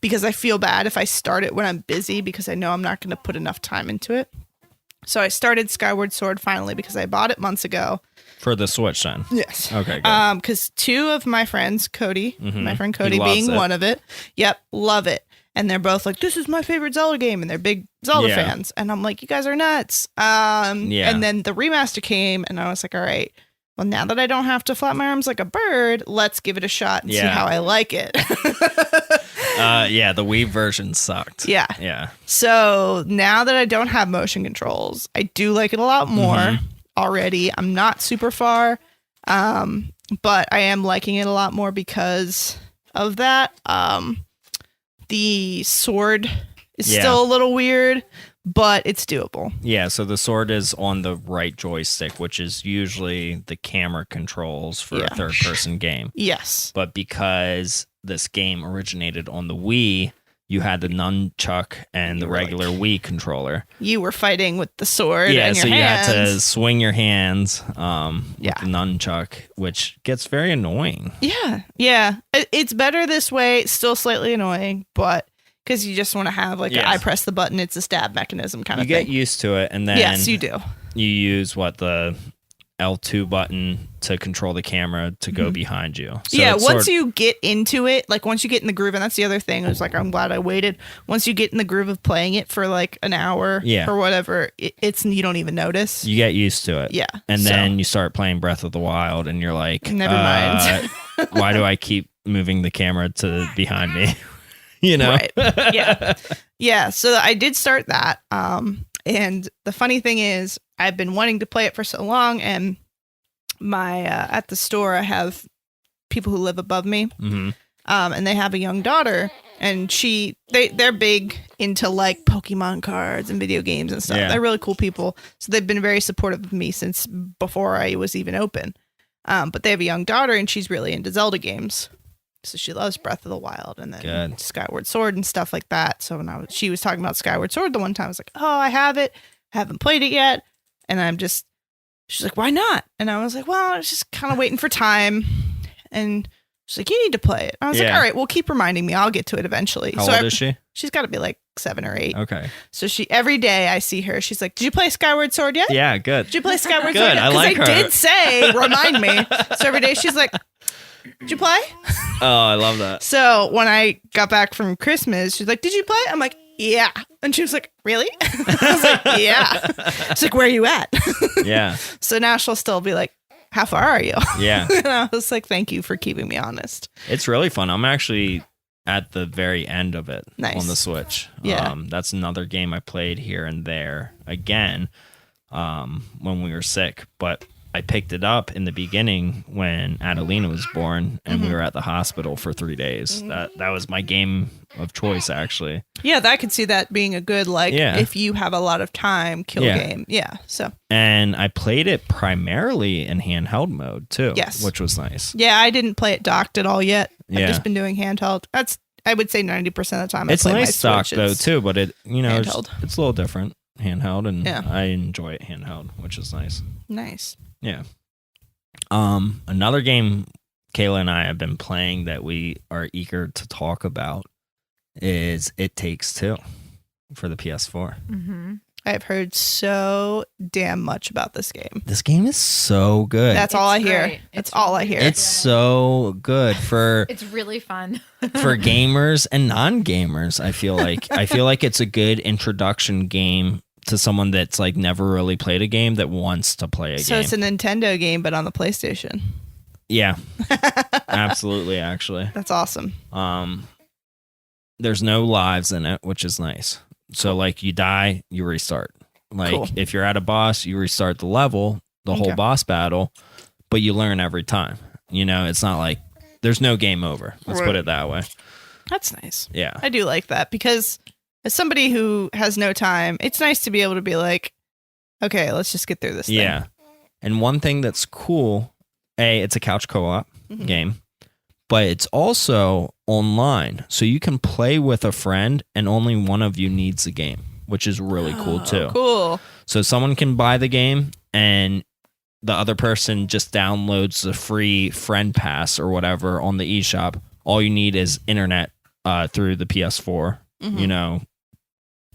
Because I feel bad if I start it when I'm busy because I know I'm not going to put enough time into it. So I started Skyward Sword finally because I bought it months ago. For the Switch then. Yes. Okay, good. Because two of my friends, Cody, my friend Cody He loves being it. one of it. Yep. Love it. And they're both like, this is my favorite Zelda game. And they're big Zelda Yeah. fans. And I'm like, you guys are nuts. Yeah. And then the remaster came and I was like, all right, well, now that I don't have to flap my arms like a bird, let's give it a shot and see Yeah. how I like it. Yeah, the Wii version sucked. Yeah. Yeah. So now that I don't have motion controls, I do like it a lot more Mm-hmm. already. I'm not super far, but I am liking it a lot more because of that. The sword is Yeah. still a little weird, but it's doable. Yeah, so the sword is on the right joystick, which is usually the camera controls for Yeah. a third-person game. Yes. But because this game originated on the Wii, you had the nunchuck and the You were like- regular Wii controller. You were fighting with the sword Yeah, and your so you hands. had to swing your hands with Yeah. the nunchuck, which gets very annoying. Yeah. Yeah. It's better this way. It's still slightly annoying, but because you just want to have like, Yeah. I press the button, it's a stab mechanism kind You of get thing. used to it, and then Yes, you do. you use what the L2 button to control the camera to go behind you. So yeah, it's once you get into it, like once you get in the groove, and that's the other thing, it's like I'm glad I waited. Once you get in the groove of playing it for like an hour or whatever, it's you don't even notice. You get used to it. Yeah. And then you start playing Breath of the Wild and you're like, never mind. Why do I keep moving the camera to behind me? You know? Right. Yeah. Yeah. So I did start that. And the funny thing is, I've been wanting to play it for so long, and my at the store I have people who live above me, and they have a young daughter, and they're big into like Pokemon cards and video games and stuff. Yeah. They're really cool people, so they've been very supportive of me since before I was even open. But they have a young daughter, and she's really into Zelda games. So she loves Breath of the Wild and then Skyward Sword and stuff like that. So when she was talking about Skyward Sword the one time, I was like, oh, I have it. Haven't played it yet. And she's like, why not? And I was like, well, I was just kind of waiting for time. And she's like, you need to play it. I was like, all right, well, keep reminding me. I'll get to it eventually. How old is she? She's got to be like 7 or 8. Okay. So every day I see her, she's like, did you play Skyward Sword yet? Yeah, good. Did you play Skyward Sword Good, yet? I like her. I did say, remind me. So every day she's like, did you play? Oh, I love that. So when I got back from Christmas, she's like, did you play? I'm like, yeah. And she was like, really? I was like, yeah. She's like, where are you at? Yeah. So now she'll still be like, how far are you? Yeah. And I was like, thank you for keeping me honest. It's really fun. I'm actually at the very end of it on the Switch. Yeah. That's another game I played here and there again when we were sick. But I picked it up in the beginning when Adelina was born, and we were at the hospital for 3 days. That was my game of choice, actually. Yeah, I could see that being a good, if you have a lot of time, kill game. Yeah, so. And I played it primarily in handheld mode, too. Yes. Which was nice. Yeah, I didn't play it docked at all yet. Yeah. I've just been doing handheld. I would say 90% of the time I it's play nice my docked, Switch. though, too, but it's a little different handheld, and Yeah. I enjoy it handheld, which is nice. Nice. Yeah. Another game Kayla and I have been playing that we are eager to talk about is It Takes Two for the PS4. Mm-hmm. I've heard so damn much about this game. This game is so good. That's all I hear. Great. That's all I hear. It's so good for It's really fun. for gamers and non-gamers. I feel like it's a good introduction game to someone that's like never really played a game that wants to play a game. So it's a Nintendo game, but on the PlayStation. Yeah, absolutely. Actually, That's awesome. There's no lives in it, which is nice. So like you die, you restart. Like Cool. if you're at a boss, you restart the level, the whole Okay. boss battle, but you learn every time. You know, it's not like there's no game over. Let's put it that way. That's nice. Yeah. I do like that because as somebody who has no time, it's nice to be able to be like, okay, let's just get through this thing. Yeah. And one thing that's cool, it's a couch co-op game, but it's also online. So you can play with a friend and only one of you needs the game, which is really cool too. Cool. So someone can buy the game and the other person just downloads the free friend pass or whatever on the eShop. All you need is internet through the PS4, you know.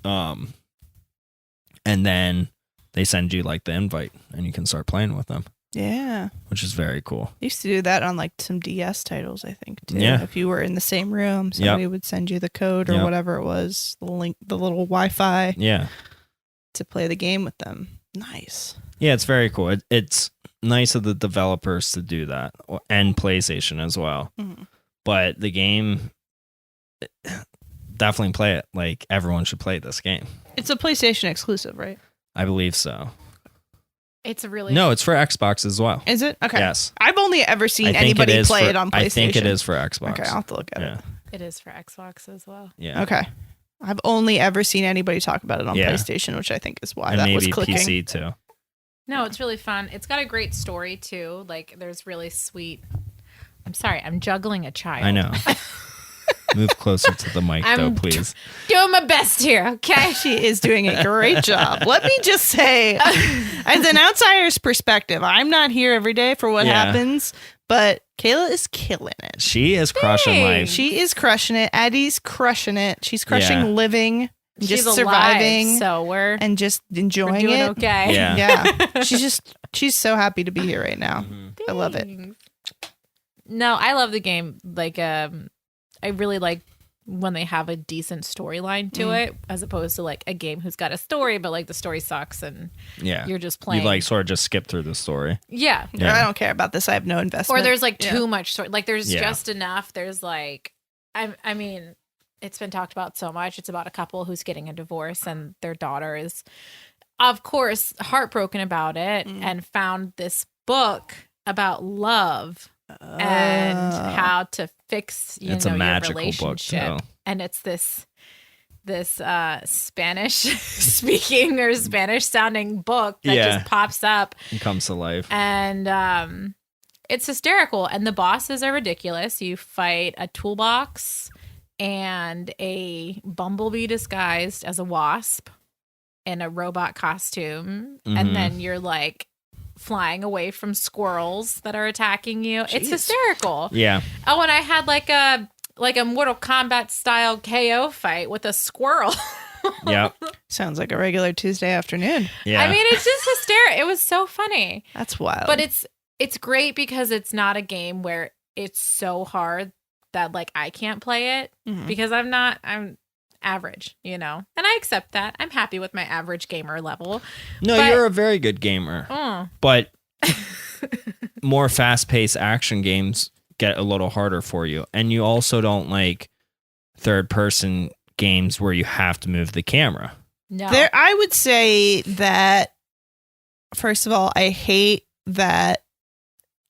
And then they send you like the invite and you can start playing with them. Yeah. Which is very cool. Used to do that on like some DS titles, I think, too. Yeah. If you were in the same room, somebody would send you the code or whatever it was, the link, the little Wi-Fi to play the game with them. Nice. Yeah, it's very cool. It's nice of the developers to do that, and PlayStation as well. But the game, definitely play it. Like everyone should play this game. It's a PlayStation exclusive, right? I believe so. It's really No, it's for Xbox as well. Is it? Okay. Yes. I've only ever I seen think anybody play for- it on PlayStation. I think it is for Xbox. Okay, I'll have to look at it. It is for Xbox as well. Yeah. Okay. I've only ever seen anybody talk about it on Yeah. PlayStation, which I think is why And that was maybe clicking. PC too. No, it's really fun. It's got a great story too. Like there's really sweet. I'm sorry, I'm juggling a child. I know. Move closer to the mic, though, please. Doing my best here, okay? She is doing a great job. Let me just say, as an outsider's perspective, I'm not here every day for what happens, but Kayla is killing it. She is crushing life. She is crushing it. Addie's crushing it. She's crushing living She's just alive, surviving so we're and enjoying doing it. okay. Yeah. Yeah. She's so happy to be here right now. Mhm. I love it. Thanks. No, I love the game. Like, I really like when they have a decent storyline to it, as opposed to like a game who's got a story, but like the story sucks and Yeah. you're just playing. You like sort of just skip through the story. Yeah. Yeah. I don't care about this. I have no investment. Or there's like too much story. Like there's Yeah. just enough. There's like, I mean, it's been talked about so much. It's about a couple who's getting a divorce and their daughter is, of course, heartbroken about it and found this book about love and how to fix It's a your magical book, relationship. too. And it's this Spanish speaking or Spanish sounding book that just pops up It comes to life. and it's hysterical. And the bosses are ridiculous. You fight a toolbox and a bumblebee disguised as a wasp in a robot costume, and then you're like flying away from squirrels that are attacking you. It's hysterical. Yeah. Oh, and I had like a Mortal Kombat style KO fight with a squirrel. Yep. Sounds like a regular Tuesday afternoon. Yeah. I mean, it's just hysterical. It was so funny. That's wild. But it's great because it's not a game where it's so hard that like I can't play it because I'm average, and I accept that. I'm happy with my average gamer level. No, but- you're a very good gamer. But more fast-paced action games get a little harder for you. And you also don't like third-person games where you have to move the camera. No. I would say that, first of all, I hate that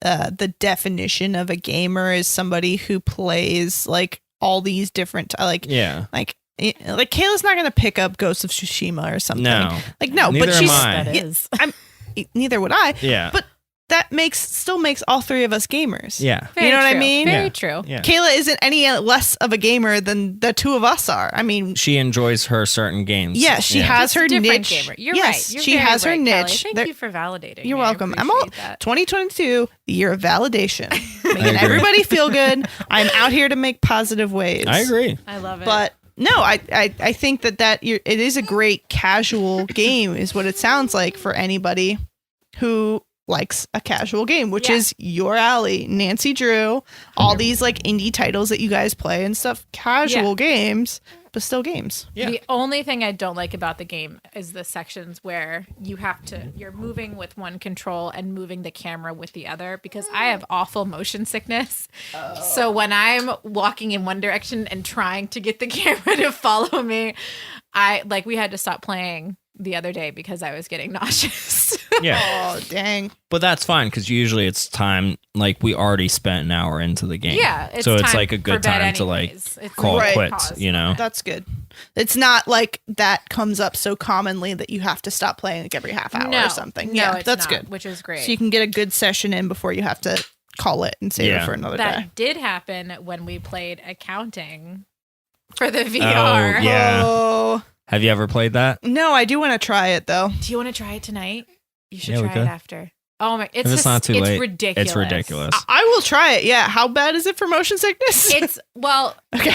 the definition of a gamer is somebody who plays like all these different like Kayla's not going to pick up Ghost of Tsushima or something. No. Like no, Neither but am she's I. That is. neither would I. Yeah. But that still makes all three of us gamers. Yeah. Very You know what I true. mean? Very Yeah. true. Yeah. Kayla isn't any less of a gamer than the two of us are. I mean, She enjoys her certain games. yeah, she has her Different niche. gamer. You're yes, right. You're she very has her right, Kelly. niche. Thank There- you for validating. You're me. I welcome. I'm all appreciate that. 2022, the year of validation, making agree. everybody feel good. I'm out here to make positive waves. I agree. I love it. But no, I think that it is a great casual game, is what it sounds like for anybody who likes a casual game, which Yeah. is your alley. Nancy Drew, all these like indie titles that you guys play and stuff, casual games, but still games. Yeah. The only thing I don't like about the game is the sections where you're moving with one control and moving the camera with the other, because I have awful motion sickness. So when I'm walking in one direction and trying to get the camera to follow me, we had to stop playing the other day because I was getting nauseous. Yeah. Oh, dang. But that's fine because usually it's time, like we already spent an hour into the game. Yeah, it's so it's time like a for good bed time to like anyways. It's call Right. it quits, pause. you know? That's good. It's not like that comes up so commonly that you have to stop playing like every half hour No, or something. no, Yeah, it's that's not, good. which is great. So you can get a good session in before you have to call it and save it Yeah. for another That day. did happen when we played accounting for the VR. Yeah. Oh, Have you ever played that? no, I do want to try it though. Do you want to try it tonight? You should Yeah, we try it could. after. Oh my! If it's not too late, ridiculous. it's ridiculous. I will try it. Yeah. How bad is it for motion sickness? It's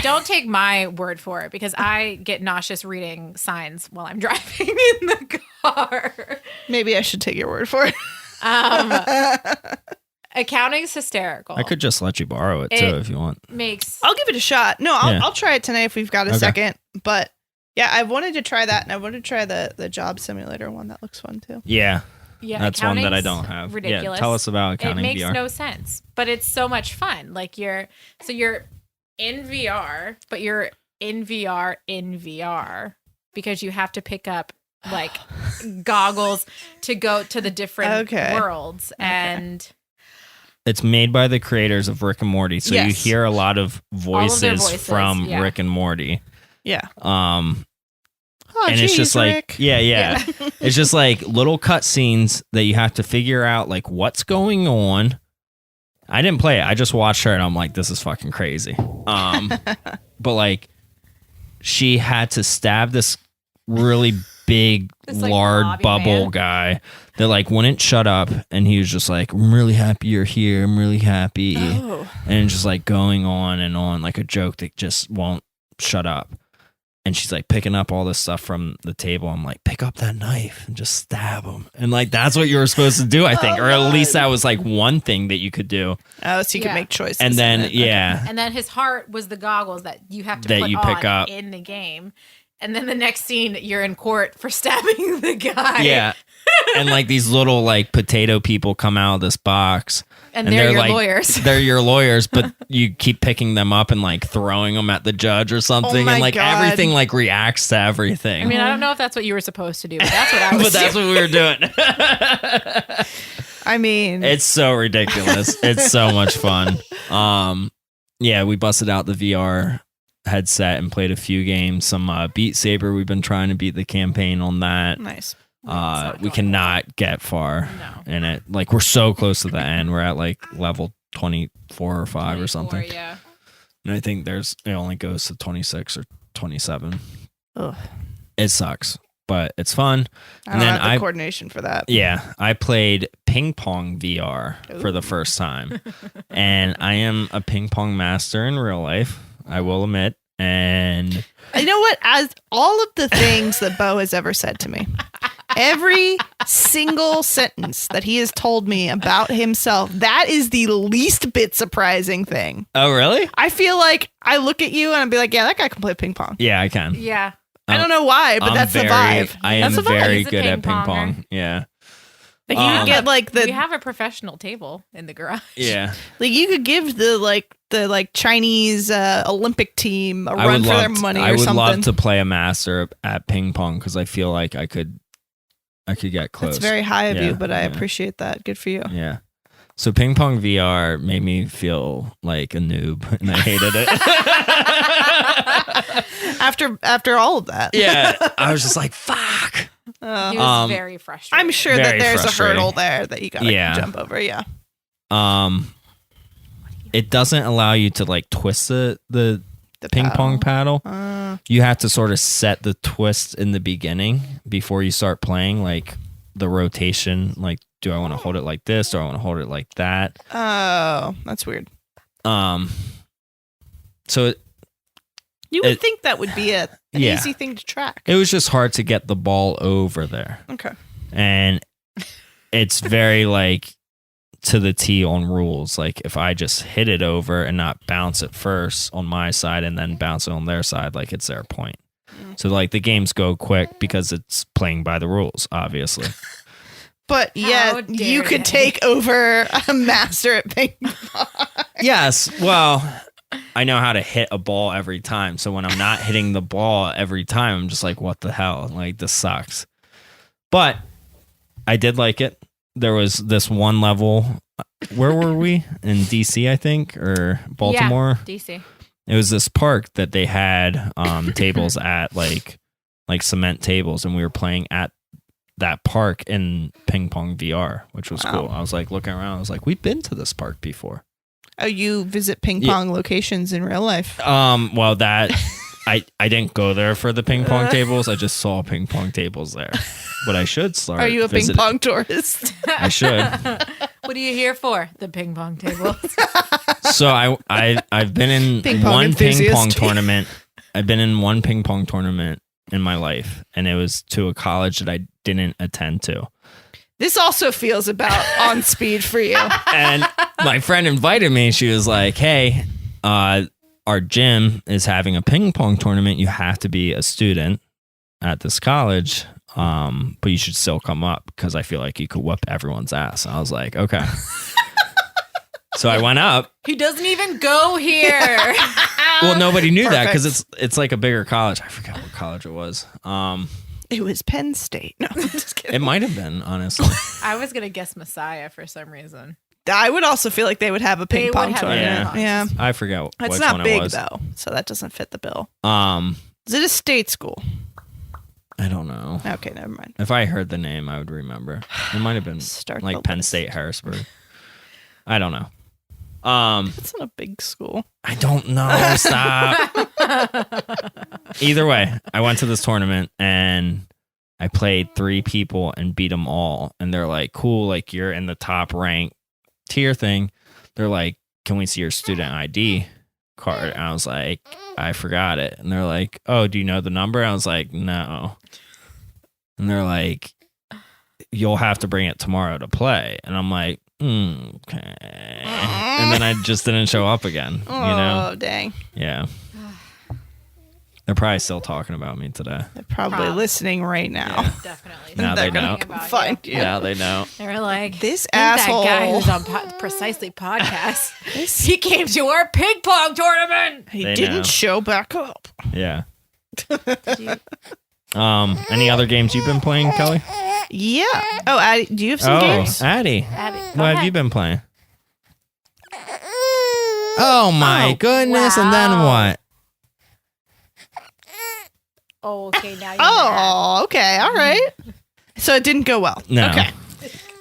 don't take my word for it because I get nauseous reading signs while I'm driving in the car. Maybe I should take your word for it. Accounting's hysterical. I could just let you borrow it too It- if you want. makes I'll give it a shot. No, Yeah. I'll try it tonight if we've got a Okay. second. But yeah, I wanted to try that, and I wanted to try the job simulator one. That looks fun too. Yeah. That's That's one that I don't have. Ridiculous. Yeah. Tell us about It accounting makes VR. no sense, but it's so much fun. Like you're in VR, but you're in VR because you have to pick up like goggles to go to the different worlds and. It's made by the creators of Rick and Morty, so you Yes. hear a lot of their voices voices, from yeah. Rick and Morty. Yeah. And it's geez, just like, Rick. yeah. It's just like little cut scenes that you have to figure out like what's going on. I didn't play it. I just watched her and I'm like, this is fucking crazy. But like she had to stab this really big, This, like, lard blobby bubble man. guy that like wouldn't shut up. And he was just like, I'm really happy you're here. I'm really happy. Oh. And just like going on and on like a joke that just won't shut up. And she's like picking up all this stuff from the table. I'm like, pick up that knife and just stab him. And like, that's what you were supposed to do, I think. Or at least that was like one thing that you could do. Oh, so you could make choices. And then, yeah. And then his heart was the goggles that you have to That put you on pick up. in the game. And then the next scene, you're in court for stabbing the guy. Yeah. And like these little like potato people come out of this box. And they're your like, lawyers. They're your lawyers, but you keep picking them up and like throwing them at the judge or something. my And like God. everything like reacts to everything. I mean, I don't know if that's what you were supposed to do, but that's what I was But that's what we were doing. I mean, It's so ridiculous. It's so much fun. Yeah, we busted out the VR headset and played a few games. Some Beat Saber. We've been trying to beat the campaign on that. nice. We cannot get far No. in it. Like we're so close to the end. We're at like level 24 or 5 or something. Yeah. And I think it only goes to 26 or 27. Ugh. It sucks, but it's fun. I don't have the coordination for that. Yeah, I played Ping Pong VR for the first time. And I am a ping pong master in real life, I will admit. And You know what? As all of the things that Beau has ever said to me, every single sentence that he has told me about himself, that is the least bit surprising thing. oh, really? I feel like I look at you and I'd be like, yeah, that guy can play ping pong. Yeah, I can. Yeah. I don't know why, but that's the vibe. I am That's the vibe. very He's a good at ping ping ponger. pong. Yeah. Like you could get like We have a professional table in the garage. Yeah. like you could give the Chinese Olympic team a run for their money I or would something. love to play a master at ping pong because I feel like I could get close. That's very high of Yeah, you, but I yeah. appreciate that. Good for you. Yeah. So ping pong VR made me feel like a noob and I hated it. After all of that. Yeah. I was just like, fuck. He was very frustrated. I'm sure that Very there's a frustrating. hurdle there that you gotta Yeah. jump over. Yeah. It doesn't allow you to like twist the The ping pong paddle. Uh, You have to sort of set the twist in the beginning before you start playing, like the rotation. Like, do I want to hold it like this? Do I want to hold it like that? oh, that's weird. So You would think that would be an Yeah. easy thing to track. it was just hard to get the ball over there. Okay. And it's very like to the T on rules. Like if I just hit it over and not bounce it first on my side and then bounce it on their side, like it's their point. So like the games go quick because it's playing by the rules, obviously. But How yeah, dare you could they. take over a master at ping pong. Yes. Well, I know how to hit a ball every time. So when I'm not hitting the ball every time, I'm just like, what the hell? Like this sucks. But I did like it. There was this one level. Where were we? In DC, I think, or Baltimore. Yeah, DC. It was this park that they had tables at, like cement tables, and we were playing at that park in ping pong VR, which was cool. I was like looking around. I was like, we've been to this park before. Oh, you visit ping pong locations in real life? Well, that I didn't go there for the ping pong tables. I just saw ping pong tables there. But I should start. Are you a visiting. ping pong tourist? I should. What are you here for? The ping pong table. So I've been in Ping pong one ping enthusiast. pong tournament. I've been in one ping pong tournament in my life, and it was to a college that I didn't attend to. This also feels about on speed for you. And my friend invited me. She was like, "Hey, our gym is having a ping pong tournament. You have to be a student at this college, but you should still come up because I feel like you could whoop everyone's ass." And I was like, "Okay." So I went up. He doesn't even go here. Well, nobody knew that Perfect. because it's like a bigger college. I forgot what college it was. It was Penn State. No, I'm just kidding. It might have been, honestly. I was gonna guess Messiah for some reason. I would also feel like they would have a They ping would pong have a tournament. ping Yeah. pong. I forget It's which not one big it was. though, so that doesn't fit the bill. I Is it a state school? don't know. Okay, never mind. If I heard the name, I would remember. It might have been Start like the Penn list. State, Harrisburg. I don't know. It's not a big school. I don't know. Stop. Either way, I went to this tournament and I played 3 people and beat them all. And they're like, cool, like you're in the top rank tier thing. They're like, can we see your student ID? card. And I was like, I forgot it. And they're like, oh, do you know the number? I was like, no. And they're like, you'll have to bring it tomorrow to play. And I'm like, okay. And then I just didn't show up again. Oh, dang. Yeah. They're probably still talking about me today. They're probably listening right now. Yeah. Definitely. Now they know. Find you. Yeah, they know. They were like, This "Ain't asshole." that guy who's on Precisely podcast. He came to our ping pong tournament. He They didn't know. show back up. Yeah. Any other games you've been playing, Kelly? Yeah. Oh, Addie, do you have some games? Addie. Abby, What have you been playing? Oh my goodness! And then wow. what? Oh, okay. Now you're mad. Oh, okay. All right. So it didn't go well. No. Okay.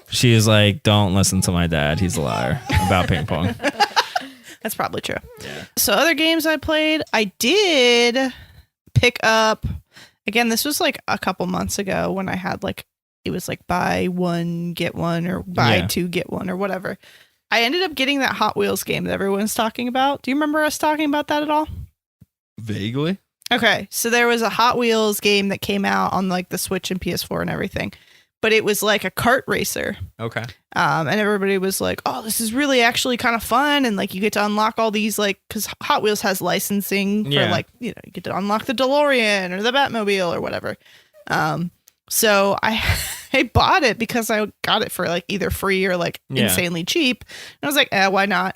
She's like, don't listen to my dad. He's a liar about ping pong. That's probably true. Yeah. So other games I played, I did pick up. Again, this was like a couple months ago when I had like, it was like buy one, get one, or buy two, get one, or whatever. I ended up getting that Hot Wheels game that everyone's talking about. Do you remember us talking about that at all? Vaguely. Okay, so there was a Hot Wheels game that came out on like the Switch and PS4 and everything, but it was like a kart racer. Okay. And everybody was like, "Oh, this is really actually kind of fun," and like you get to unlock all these like because Hot Wheels has licensing for like you get to unlock the DeLorean or the Batmobile or whatever. So I bought it because I got it for like either free or like insanely cheap, and I was like, why not?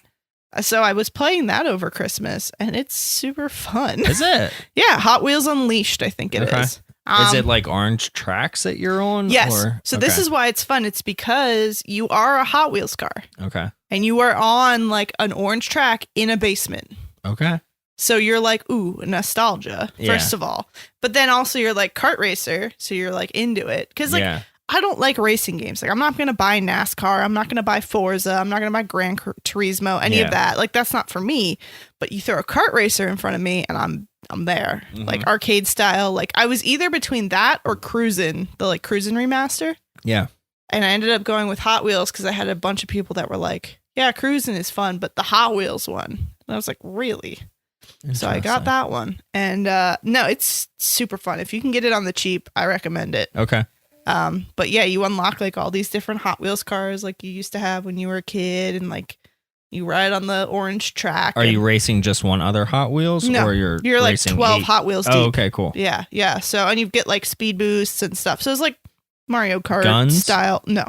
So I was playing that over Christmas, and it's super fun. Is it? Yeah, Hot Wheels Unleashed, I think it is. Is it like orange tracks that you're on? Yes. Or? So this is why it's fun. It's because you are a Hot Wheels car. Okay. And you are on like an orange track in a basement. Okay. So you're like, ooh, nostalgia, first of all. But then also you're like kart racer. So you're like into it. Because like, I don't like racing games. Like I'm not going to buy NASCAR. I'm not going to buy Forza. I'm not going to buy Gran Turismo, any of that. Like that's not for me. But you throw a kart racer in front of me and I'm there. Like arcade style. Like I was either between that or Cruisin', the like Cruisin' remaster. Yeah. And I ended up going with Hot Wheels because I had a bunch of people that were like, yeah, Cruisin' is fun, but the Hot Wheels one. And I was like, really? So I got that one. And no, it's super fun. If you can get it on the cheap, I recommend it. Okay. But yeah, you unlock like all these different Hot Wheels cars like you used to have when you were a kid, and like you ride on the orange track. Are you racing just one other Hot Wheels? No, or you're like racing 12 8? Hot Wheels deep. Oh, okay, cool. Yeah. So, and you get like speed boosts and stuff. So it's like Mario Kart Guns? style. No.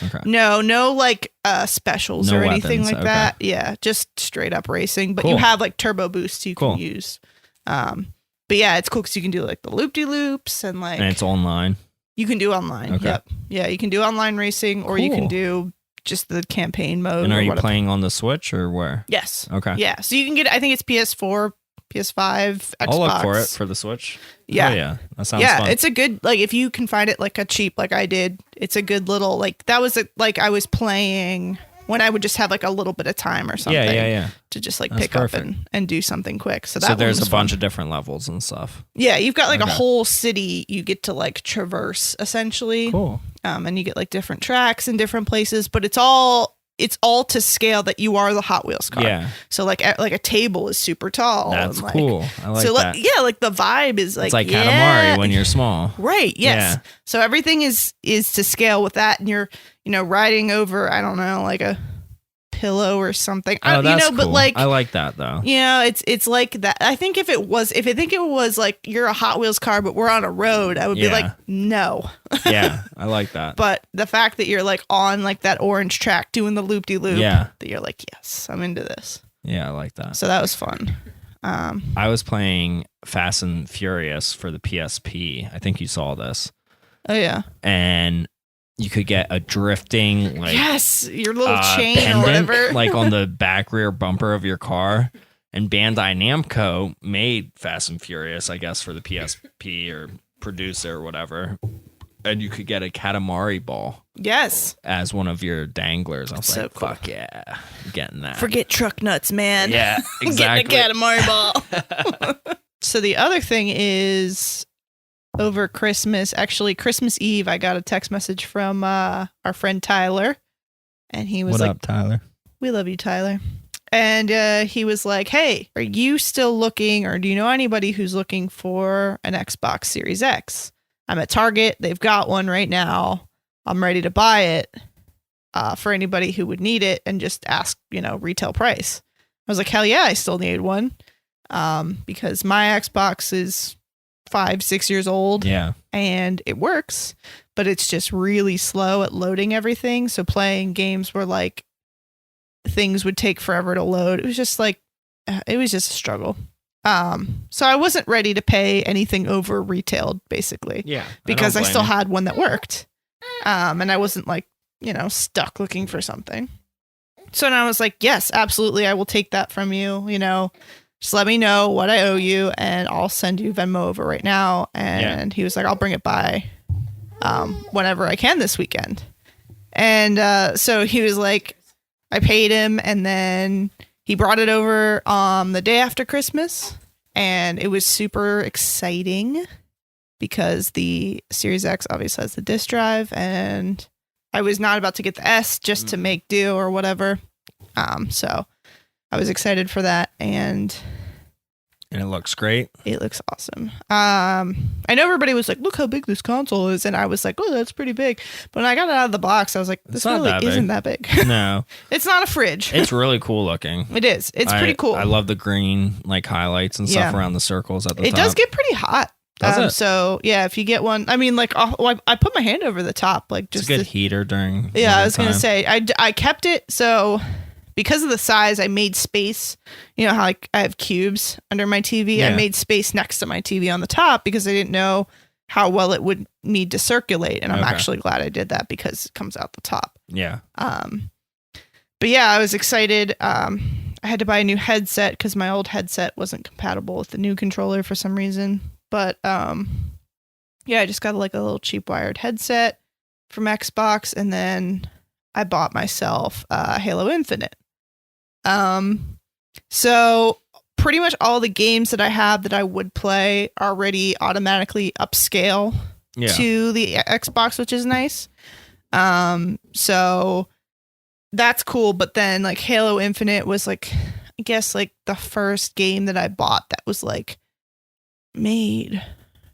Okay. No like specials No or anything weapons, like okay. that. Yeah, just straight up racing. But Cool. you have like turbo boosts you can use. But yeah, it's cool because you can do like the loop-de-loops and like... And it's online? You can do online. Okay. Yep. Yeah, you can do online racing or you can do just the campaign mode. And are you whatever. playing on the Switch or where? Yes. Okay. Yeah, so you can get, I think it's PS4, PS5, Xbox. I'll look for it for the Switch. Yeah. Oh, yeah. That sounds fun. It's a good, like if you can find it like a cheap, like I did, it's a good little, like that was like I was playing when I would just have like a little bit of time or something. Yeah. To just like That's pick perfect. up and do something quick. So there's a bunch of of different levels and stuff. Yeah, you've got like a Okay. whole city you get to like traverse essentially. Cool. And you get like different tracks in different places, but it's all to scale that you are the Hot Wheels car. Yeah. So like a table is super tall. That's and, like, cool. I like so that. yeah, like the vibe is like It's like Katamari when you're small. Right. Yes. Yeah. So everything is to scale with that, and you're riding over I don't know like a pillow or something. Oh, that's but cool. like I like that though. it's like that. I think if it was like you're a Hot Wheels car, but we're on a road, I would be like no. Yeah, I like that. But the fact that you're like on like that orange track doing the loop de loop, that you're like yes, I'm into this. Yeah, I like that. So that was fun. I was playing Fast and Furious for the PSP. I think you saw this. Oh yeah. And you could get a drifting like yes, your little chain pendant, or whatever, like on the back rear bumper of your car. And Bandai Namco made Fast and Furious, I guess, for the PSP or producer or whatever. And you could get a Katamari ball. Yes. As one of your danglers. I was so like, cool. fuck yeah, I'm getting that. Forget truck nuts, man. Yeah, exactly. Getting a Katamari ball. So the other thing is over Christmas, actually Christmas Eve, I got a text message from our friend Tyler. And he was what like, up, Tyler? we love you, Tyler. And he was like, hey, are you still looking, or do you know anybody who's looking for an Xbox Series X? I'm at Target. They've got one right now. I'm ready to buy it for anybody who would need it, and just ask, retail price. I was like, hell yeah, I still need one. Because my Xbox is 5-6 years old. Yeah. And it works, but it's just really slow at loading everything. So playing games where like things would take forever to load, it was just a struggle. So I wasn't ready to pay anything over retailed, basically. Yeah. Because I still had one that worked. And I wasn't stuck looking for something. So then I was like, yes, absolutely. I will take that from you. Just let me know what I owe you and I'll send you Venmo over right now. And he was like, I'll bring it by whenever I can this weekend. And so he was like, I paid him, and then he brought it over the day after Christmas. And it was super exciting because the Series X obviously has the disk drive, and I was not about to get the S just to make do or whatever. So I was excited for that, and it looks great. It looks awesome. I know everybody was like, look how big this console is, and I was like, oh, that's pretty big. But when I got it out of the box, I was like, this really isn't that big. No. It's not a fridge. It's really cool looking. It is. It's pretty cool. I love the green highlights and stuff around the circles at the top. It does get pretty hot. Does it? So yeah, if you get one, I mean, I put my hand over the top, just it's a good heater during. Yeah, I was gonna say, I kept it so because of the size, I made space. You know how I have cubes under my TV. Yeah. I made space next to my TV on the top because I didn't know how well it would need to circulate, and I'm actually glad I did that because it comes out the top. Yeah. But yeah, I was excited. I had to buy a new headset because my old headset wasn't compatible with the new controller for some reason. But yeah, I just got a little cheap wired headset from Xbox, and then I bought myself Halo Infinite. So pretty much all the games that I have that I would play already automatically upscale to the Xbox, which is nice. So that's cool. But then Halo Infinite was I guess the first game that I bought that was made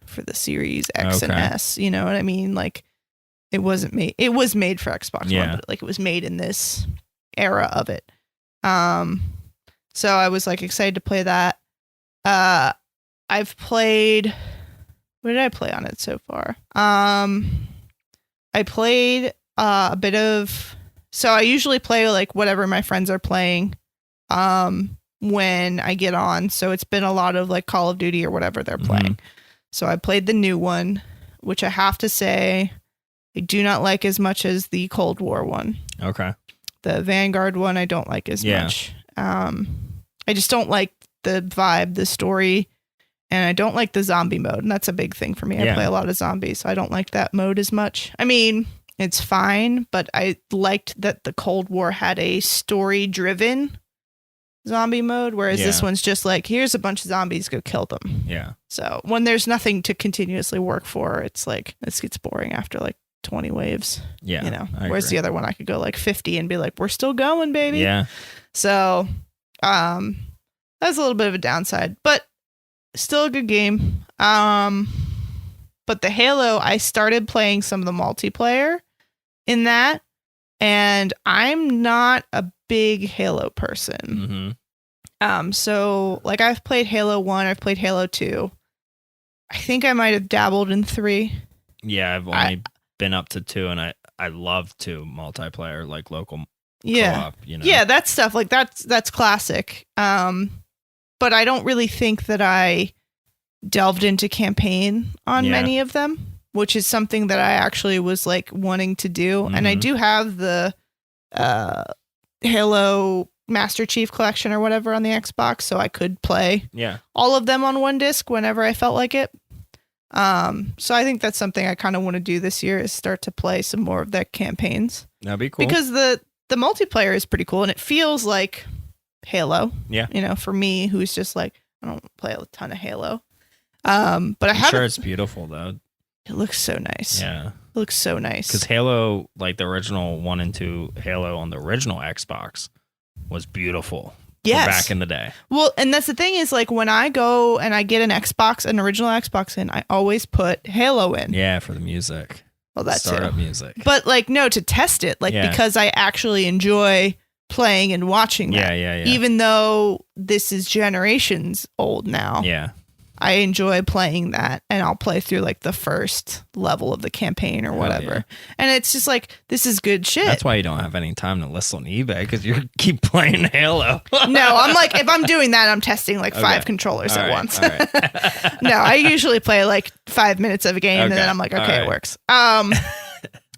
for the Series X and S. You know what I mean? It wasn't made. It was made for Xbox One, but it was made in this era of it. So I was excited to play that. I've played. What did I play on it so far? I played a bit of. So I usually play whatever my friends are playing. When I get on. So it's been a lot of Call of Duty or whatever they're playing. So I played the new one, which I have to say I do not like as much as the Cold War one. Okay. The Vanguard one I don't like as much. I just don't like the vibe, the story, and I don't like the zombie mode. And that's a big thing for me. I play a lot of zombies, so I don't like that mode as much. I mean, it's fine, but I liked that the Cold War had a story-driven zombie mode, whereas this one's just here's a bunch of zombies, go kill them. Yeah. So when there's nothing to continuously work for, it's this gets boring after 20 waves. Yeah. Whereas the other one I could go 50 and be we're still going, baby. Yeah. So that's a little bit of a downside, but still a good game. But the Halo, I started playing some of the multiplayer in that, and I'm not a big Halo person. So I've played Halo 1, I've played Halo 2. I think I might have dabbled in 3. Yeah, I've only been up to 2, and I love 2 multiplayer, local co-op, Yeah, that stuff that's classic. But I don't really think that I delved into campaign on many of them, which is something that I actually was wanting to do. And I do have the Halo Master Chief Collection or whatever on the Xbox, so I could play all of them on one disc whenever I felt like it. So I think that's something I kind of want to do this year, is start to play some more of their campaigns. That'd be cool. Because the multiplayer is pretty cool, and it feels like Halo. Yeah. For me, who's just I don't play a ton of Halo. But I'm sure it's beautiful though. It looks so nice. Yeah. It looks so nice. Because Halo, the original 1 and 2 Halo on the original Xbox was beautiful. Yes. Back in the day. Well, and that's the thing is like when I go and I get an original Xbox in, I always put Halo in. Yeah, for the music. Well, that's startup music. But like, no, to test it, like because I actually enjoy playing and watching that. Yeah. Even though this is generations old now. Yeah. I enjoy playing that, and I'll play through like the first level of the campaign or whatever. Yeah. And it's just like, this is good shit. That's why you don't have any time to list on eBay, because you keep playing Halo. No, I'm like, if I'm doing that, I'm testing like 5 controllers at once. All right. No, I usually play like 5 minutes of a game and then I'm like, okay, it works.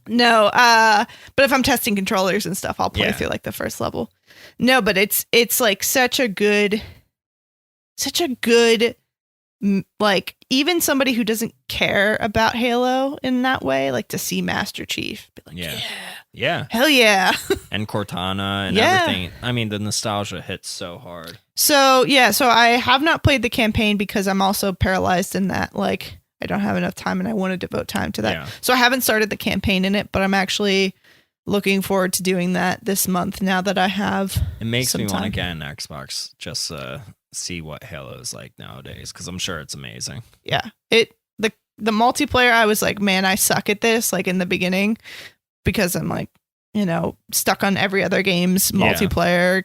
No, but if I'm testing controllers and stuff, I'll play through like the first level. No, but it's like such a good, like even somebody who doesn't care about Halo in that way, like to see Master Chief be like, yeah, hell yeah. And Cortana and everything. I mean, the nostalgia hits so hard. So I have not played the campaign because I'm also paralyzed in that, like, I don't have enough time and I want to devote time to that. Yeah. So I haven't started the campaign in it, but I'm actually looking forward to doing that this month now that I have. It makes me want to get an Xbox just see what Halo is like nowadays, because I'm sure it's amazing. Yeah. The multiplayer, I was like, man, I suck at this, like in the beginning, because I'm like, stuck on every other game's multiplayer,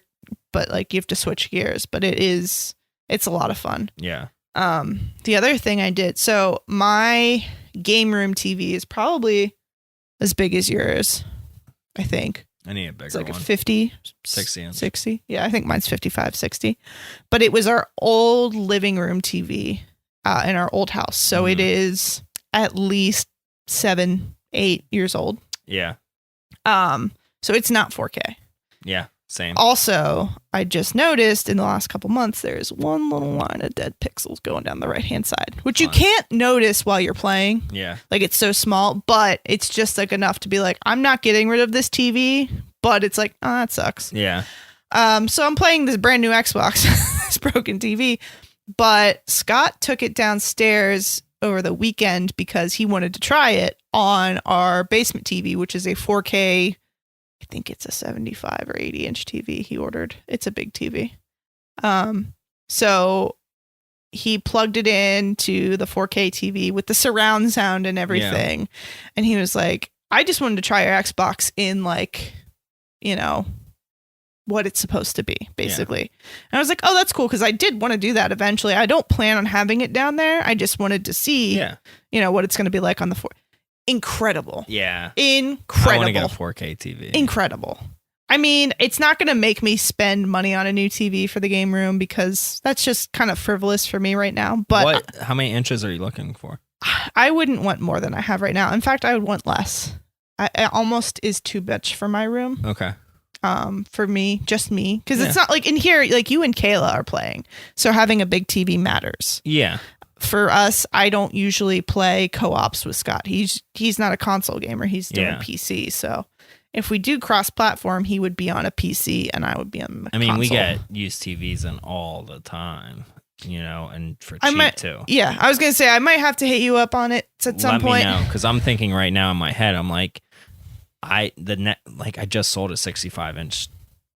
but like you have to switch gears, but it's a lot of fun. Yeah. The other thing I did, so my game room TV is probably as big as yours, I think. I need a bigger it's like one. A 50, 60. Yeah, I think mine's 55, 60. But it was our old living room TV in our old house. So it is at least 7, 8 years old. Yeah. So it's not 4K. Yeah, same. Also, I just noticed in the last couple months, there's one little line of dead pixels going down the right-hand side, which you can't notice while you're playing. Yeah. Like, it's so small, but it's just, like, enough to be like, I'm not getting rid of this TV, but it's like, oh, that sucks. Yeah. So I'm playing this brand new Xbox, this broken TV, but Scott took it downstairs over the weekend because he wanted to try it on our basement TV, which is a 4K, I think it's a 75 or 80 inch TV he ordered. It's a big TV. So he plugged it into the 4K TV with the surround sound and everything. Yeah. And he was like, I just wanted to try your Xbox in like, what it's supposed to be, basically. Yeah. And I was like, oh, that's cool. Cause I did want to do that eventually. I don't plan on having it down there. I just wanted to see, what it's going to be like on the Incredible. Yeah. Incredible. I want to get a 4K TV. Incredible. I mean, it's not going to make me spend money on a new TV for the game room because that's just kind of frivolous for me right now. But how many inches are you looking for? I wouldn't want more than I have right now. In fact, I would want less. It almost is too much for my room. Okay. For me, just me. Because it's not like in here, like you and Kayla are playing. So having a big TV matters. Yeah. For us, I don't usually play co-ops with Scott. He's not a console gamer. He's doing PC. So if we do cross-platform, he would be on a PC and I would be on a console. We get used TVs in all the time, and for cheap too. Yeah, I was going to say, I might have to hit you up on it at some point. Let me know, because I'm thinking right now in my head, I'm like, I just sold a 65-inch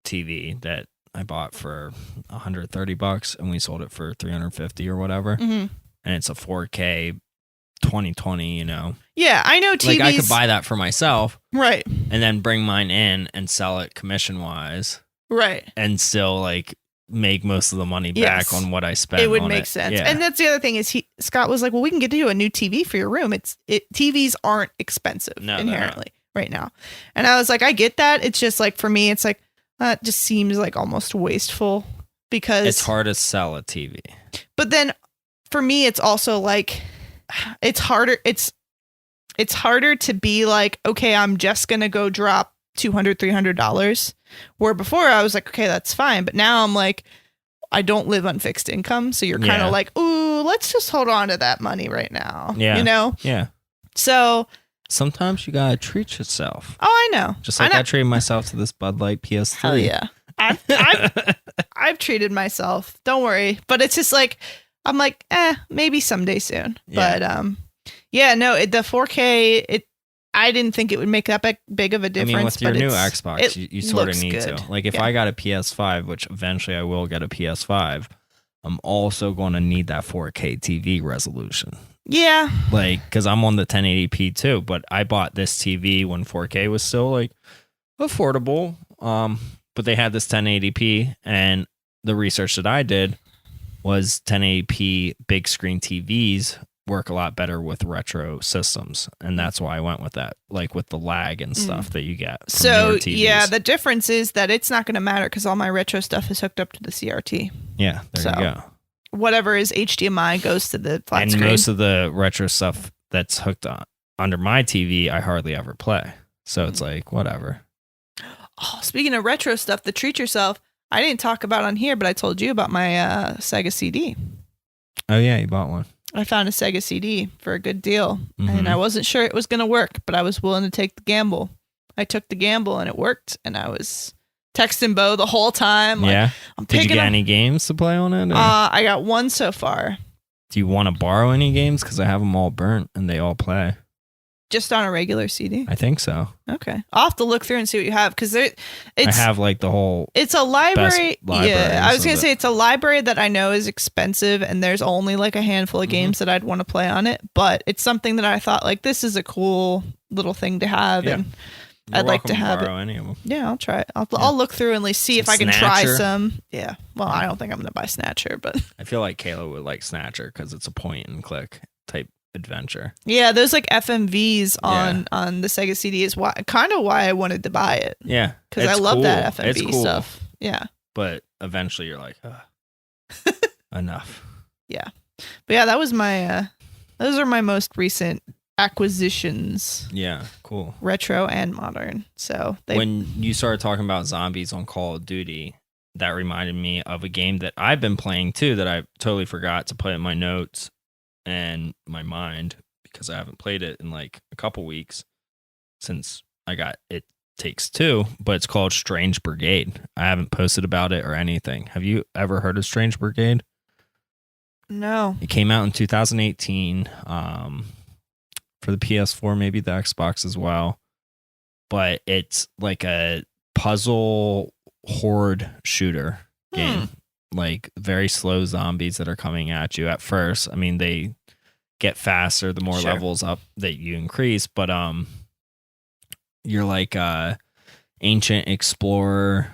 TV that I bought for $130 and we sold it for $350 or whatever. Mm-hmm. And it's a 4K 2020, Yeah, I know TVs. Like I could buy that for myself. Right. And then bring mine in and sell it commission-wise. Right. And still like make most of the money back on what I spent. It would make sense. Yeah. And that's the other thing is Scott was like, well, we can get you a new TV for your room. TVs aren't expensive inherently right now. And I was like, I get that. It's just like, for me, it's like, it just seems like almost wasteful because it's hard to sell a TV. But then for me, it's also like, it's harder. It's harder to be like, okay, I'm just going to go drop $200, $300. Where before I was like, okay, that's fine. But now I'm like, I don't live on fixed income. So you're kind of like, ooh, let's just hold on to that money right now. Yeah. Yeah. So sometimes you got to treat yourself. Oh, I know. Just like I treated myself to this Bud Light PS3. Hell yeah. I've treated myself. Don't worry. But it's just like, I'm like, maybe someday soon. Yeah. But the 4K, I didn't think it would make that big of a difference. I mean, with your but new it's- Xbox, you sort of need good. to. Like, if Yeah. I got a PS5, which eventually I will get a PS5, I'm also going to need that 4K TV resolution. Yeah. Like, because I'm on the 1080p too, but I bought this TV when 4K was still like affordable. But they had this 1080p, and the research that I did was 1080p big screen TVs work a lot better with retro systems, and that's why I went with that, like with the lag and stuff that you get from So newer TVs. yeah, the difference is that it's not going to matter because all my retro stuff is hooked up to the CRT. Yeah, there you go. Whatever is HDMI goes to the flat And screen. most of the retro stuff that's hooked on under my TV, I hardly ever play. So it's like, whatever. Oh, speaking of retro stuff, the treat yourself. I didn't talk about on here, but I told you about my Sega CD. Oh yeah, you bought one. I found a Sega CD for a good deal, Mhm. and I wasn't sure it was going to work, but I was willing to take the gamble. I took the gamble, and it worked. And I was texting Beau the whole time. Like, Yeah. I'm Did you picking get up. any games to play on it? Or I got one so far, do you want to borrow any games? Because I have them all burnt and they all play. just on a regular CD. I think so. Okay, I'll have to look through and see what you have because I have like the whole. It's a library. libraries Yeah, I was of gonna it. say it's a library that I know is expensive, and there's only like a handful of games that I'd want to play on it. But it's something that I thought like this is a cool little thing to have, Yeah. and You're I'd like to welcome have it. borrow any of them. Yeah, I'll try it. I'll look through and like see if Some I can try Snatcher. some. Yeah. Well, I don't think I'm gonna buy Snatcher, but I feel like Kayla would like Snatcher because it's a point and click type adventure. yeah, those like FMVs on the Sega CD is why I wanted to buy it Yeah, because I it's love cool. that It's FMV cool. stuff. Yeah. But eventually you're like, enough. But yeah, that was my those are my most recent acquisitions, Yeah, cool. retro and modern. So When you started talking about zombies on Call of Duty, that reminded me of a game that I've been playing too that I totally forgot to put in my notes and my mind because I haven't played it in like a couple weeks since I got It Takes Two, but it's called Strange Brigade. I haven't posted about it or anything. Have you ever heard of Strange Brigade? no. It came out in 2018 for the PS4, maybe the Xbox as well. But it's like a puzzle horde shooter game. Like very slow zombies that are coming at you at first. I mean, they get faster the more Sure. levels up that you increase, but you're like a ancient explorer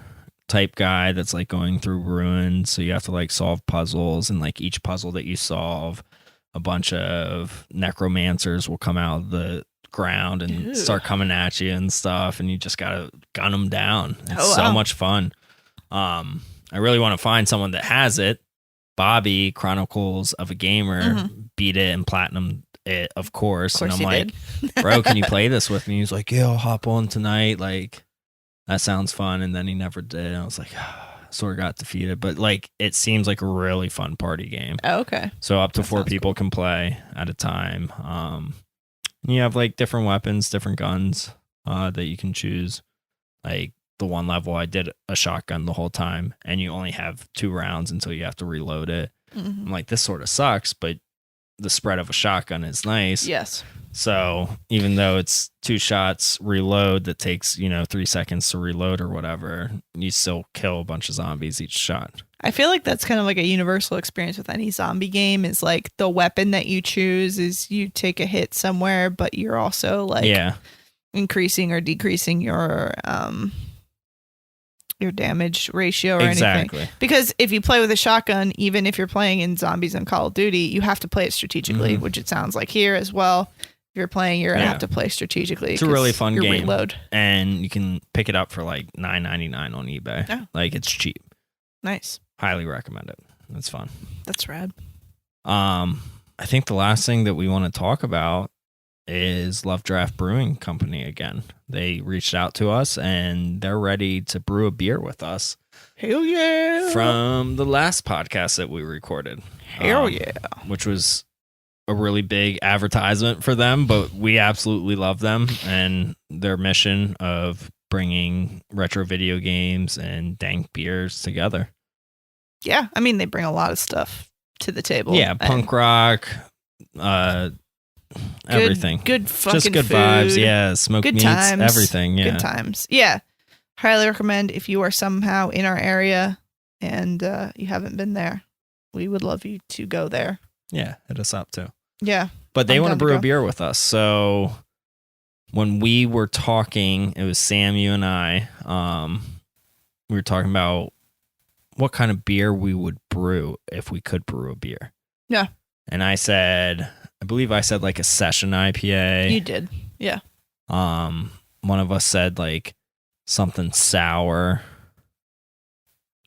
type guy that's like going through ruins, so you have to like solve puzzles, and like each puzzle that you solve, a bunch of necromancers will come out of the ground and Ew. start coming at you and stuff, and you just gotta gun them down. It's Oh, so wow. much fun. I really want to find someone that has it. Bobby, Chronicles of a Gamer, beat it and platinum it, of course. And I'm he like, did. bro, can you play this with me? He's like, yeah, I'll hop on tonight. Like, that sounds fun. And then he never did. I was like, sort of got defeated. But like, it seems like a really fun party game. Oh, okay. So up to That 4 sounds people can play at a time. You have like different weapons, different guns that you can choose. Like the one level, I did a shotgun the whole time, and you only have 2 rounds until you have to reload it. I'm like, this sort of sucks, but the spread of a shotgun is nice. Yes. So even though it's 2 shots reload that takes 3 seconds to reload or whatever, you still kill a bunch of zombies each shot. I feel like that's kind of like a universal experience with any zombie game is like the weapon that you choose is you take a hit somewhere, but you're also like increasing or decreasing your damage ratio or Exactly. anything. Because if you play with a shotgun, even if you're playing in Zombies and Call of Duty, you have to play it strategically, which it sounds like here as well. If you're playing, you're going to have to play strategically. It's a really 'cause fun your game. Reload. And you can pick it up for like $9.99 on eBay. Oh. Like, it's cheap. Nice. Highly recommend it. It's fun. That's rad. I think the last thing that we want to talk about is Love Draft Brewing Company again. They reached out to us and they're ready to brew a beer with us Hell yeah. from the last podcast that we recorded. Hell yeah. Which was a really big advertisement for them, but we absolutely love them and their mission of bringing retro video games and dank beers together. Yeah. I mean, they bring a lot of stuff to the table. Yeah, And- punk rock, everything. Good fucking Just good food. vibes. Yeah, smoked Good meats, times. everything. Yeah. Good times. Yeah. Highly recommend if you are somehow in our area and you haven't been there. We would love you to go there. Yeah, hit us up too. Yeah. But they I'm want to down to brew a go. beer with us. So when we were talking, it was Sam, you and I, we were talking about what kind of beer we would brew if we could brew a beer. Yeah. And I believe I said like a session IPA. You did. Yeah. One of us said like something sour.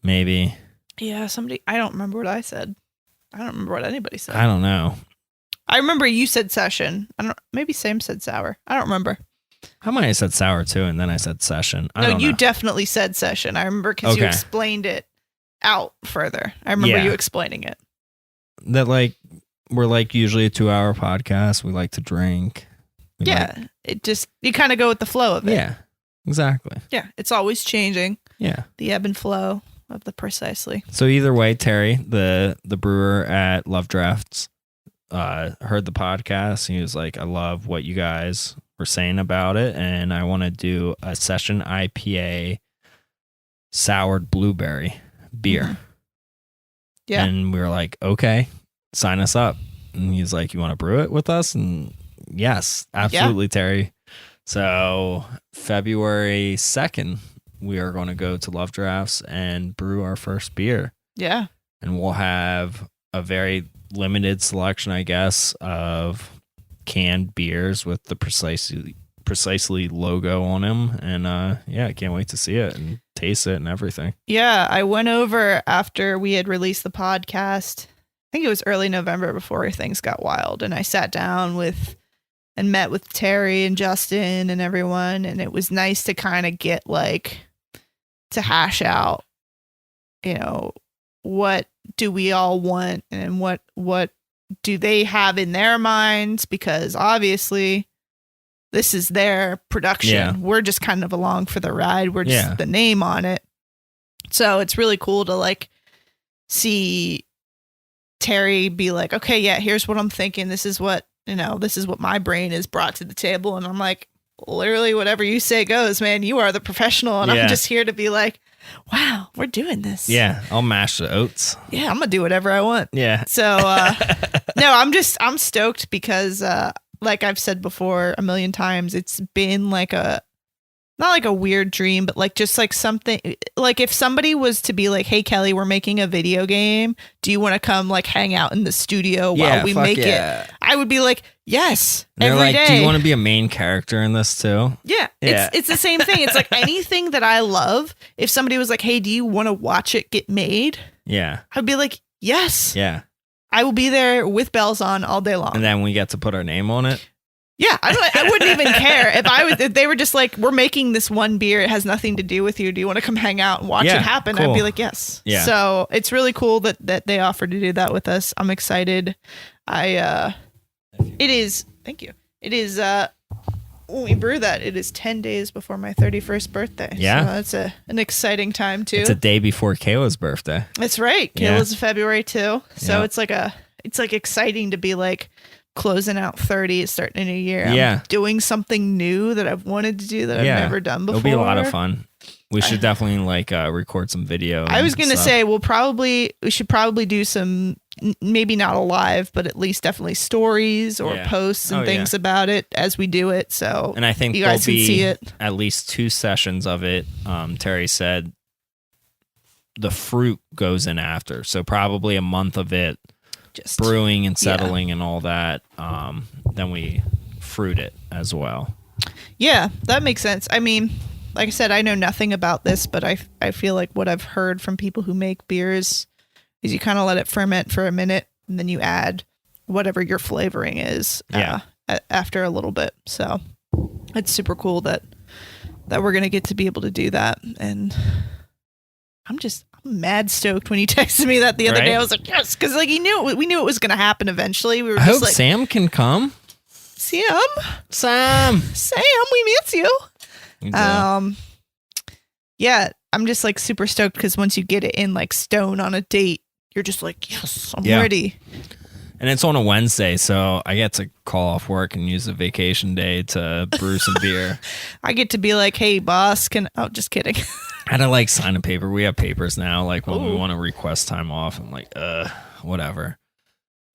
Maybe. Yeah, I don't remember what I said. I don't remember what anybody said. I don't know. I remember you said session. Maybe Sam said sour. I don't remember. I might have said sour too, and then I said session. I don't you know. definitely said session. I remember because you Okay. explained it out further. I remember Yeah. you explaining it. That like we're like usually a 2-hour podcast. We like to drink. We Yeah. You kind of go with the flow of it. Yeah. Exactly. Yeah. It's always changing. Yeah. The ebb and flow of the precisely. So either way, Terry, the brewer at Love Drafts, heard the podcast. He was like, I love what you guys were saying about it, and I want to do a session IPA soured blueberry beer. Mhm. Yeah. And we were like, okay, sign us up. And he's like, you want to brew it with us? And yes, absolutely, Terry. So February 2nd, we are going to go to Love Drafts and brew our first beer. Yeah. And we'll have a very limited selection, I guess, of canned beers with the precisely logo on them. And yeah, I can't wait to see it and taste it and everything. Yeah. I went over after we had released the podcast. I think it was early November before things got wild. And I sat down and met with Terry and Justin and everyone. And it was nice to kind of get to hash out, what do we all want and what do they have in their minds? Because obviously this is their production. Yeah. We're just kind of along for the ride. We're just the name on it. So it's really cool to see Terry be like, okay, yeah, here's what I'm thinking. This is what my brain has brought to the table. And I'm like, literally whatever you say goes, man. You are the professional. And I'm just here to be like, wow, we're doing this. Yeah. I'll mash the oats. Yeah. I'm going to do whatever I want. Yeah. So, no, I'm stoked because, like I've said before a million times, it's been not like a weird dream, but just something if somebody was to be like, hey, Kelly, we're making a video game. Do you want to come hang out in the studio while we make it? I would be like, yes. And they're every like, day. do you want to be a main character in this too? Yeah. It's the same thing. It's like anything that I love. If somebody was like, hey, do you want to watch it get made? Yeah. I'd be like, yes. Yeah. I will be there with bells on all day long. And then we get to put our name on it. Yeah, I wouldn't even care if they were just like, we're making this one beer. It has nothing to do with you. Do you want to come hang out and watch it happen? Cool. I'd be like, yes. Yeah. So it's really cool that they offered to do that with us. I'm excited. It is. Thank you. It is. When we brew that, it is 10 days before my 31st birthday. Yeah. So that's an exciting time too. It's a day before Kayla's birthday. That's right. Yeah. Kayla's February too. So it's exciting to be closing out 30, starting a new year. I'm doing something new that I've wanted to do that I've never done before. It'll be a lot of fun. We should definitely record some video. I was going to say we should probably do some, maybe not a live, but at least definitely stories or posts and things about it as we do it. So and I think you guys can see it. At least 2 sessions of it. Terry said the fruit goes in after, so probably a month of it. Just brewing and settling and all that. Then we fruit it as well. Yeah, that makes sense. I mean, like I said, I know nothing about this, but I feel like what I've heard from people who make beers is you kind of let it ferment for a minute and then you add whatever your flavoring is after a little bit. So it's super cool that we're going to get to be able to do that. And I'm mad stoked when you texted me that the other day. I was like, yes, because we knew it was going to happen eventually. We were I just hope Sam can come. Sam, we miss you. Yeah, I'm just super stoked because once you get it in stone on a date, you're just like, yes, I'm ready. And it's on a Wednesday, so I get to call off work and use a vacation day to brew some beer. I get to be like, hey, boss, just kidding. I had to like sign a paper. We have papers now, like when we want to request time off. I'm like, whatever.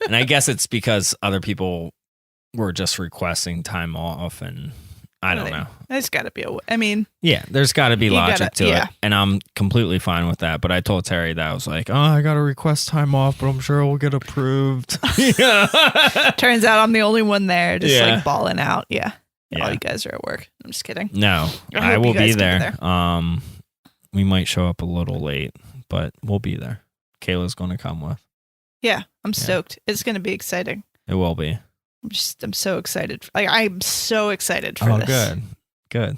And I guess it's because other people were just requesting time off, and I don't know. There's got to be a way. I mean, yeah, there's got to be logic to it, and I'm completely fine with that. But I told Terry that I was like, oh, I got to request time off, but I'm sure it will get approved. Turns out I'm the only one there, just like balling out. Yeah. All you guys are at work. I'm just kidding. No, I will be there. We might show up a little late, but we'll be there. Kayla's going to come with. Yeah, I'm stoked. It's going to be exciting. It will be. I'm so excited. Like, I'm so excited for this. Good.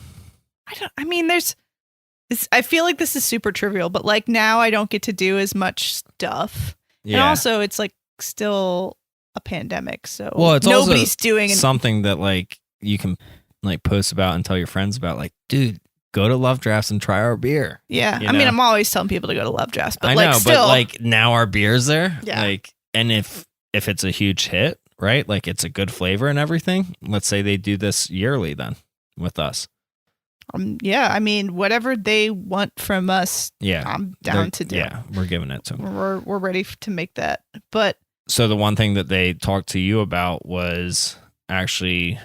I feel like this is super trivial, but like now I don't get to do as much stuff. Yeah. And also it's like still a pandemic. So it's nobody's doing something that like you can like post about and tell your friends about, like, dude, go to Love Drafts and try our beer. Yeah. I mean, I'm always telling people to go to Love Drafts, but I like know, still, but like now our beer's there. Yeah. Like, and if it's a huge hit, right? Like it's a good flavor and everything. Let's say they do this yearly then with us. Yeah, I mean, whatever they want from us, I'm down to do. Yeah, we're giving it to them. We're ready to make that. But so the one thing that they talked to you about was actually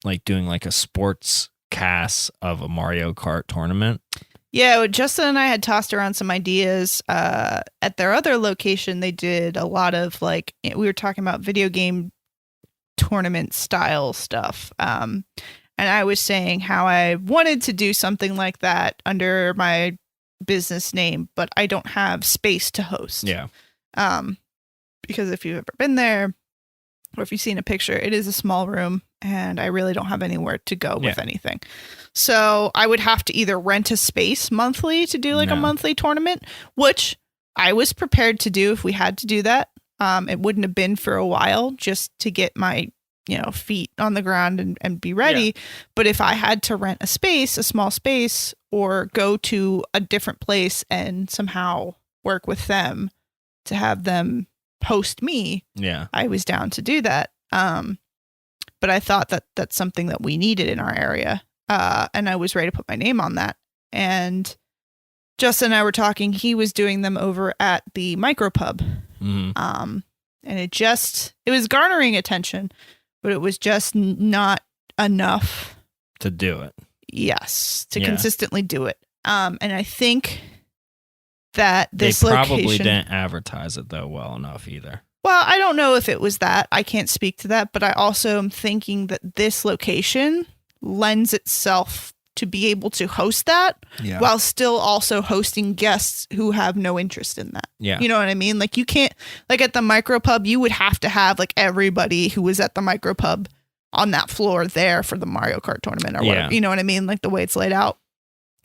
like doing like a sports cast of a Mario Kart tournament. Yeah, Justin and I had tossed around some ideas. At their other location, they did a lot of like, we were talking about video game tournament style stuff. And I was saying how I wanted to do something like that under my business name, but I don't have space to host. Yeah. Because if you've ever been there, or if you've seen a picture, it is a small room and I really don't have anywhere to go with anything. So I would have to either rent a space monthly to do like a monthly tournament, which I was prepared to do if we had to do that. It wouldn't have been for a while just to get my, feet on the ground and be ready. Yeah. But if I had to rent a small space, or go to a different place and somehow work with them to have them host me, I was down to do that. But I thought that that's something that we needed in our area. And I was ready to put my name on that. And Justin and I were talking, he was doing them over at the micropub. Mm-hmm. And it was garnering attention, but it was just not enough to do it. Yes, to consistently do it. And I think that this they probably location didn't advertise it though well enough either. Well, I don't know if it was that. I can't speak to that, but I also am thinking that this location lends itself to be able to host that while still also hosting guests who have no interest in that. Yeah. You know what I mean? Like you can't, like at the micropub, you would have to have like everybody who was at the micropub on that floor there for the Mario Kart tournament or whatever. You know what I mean? Like the way it's laid out.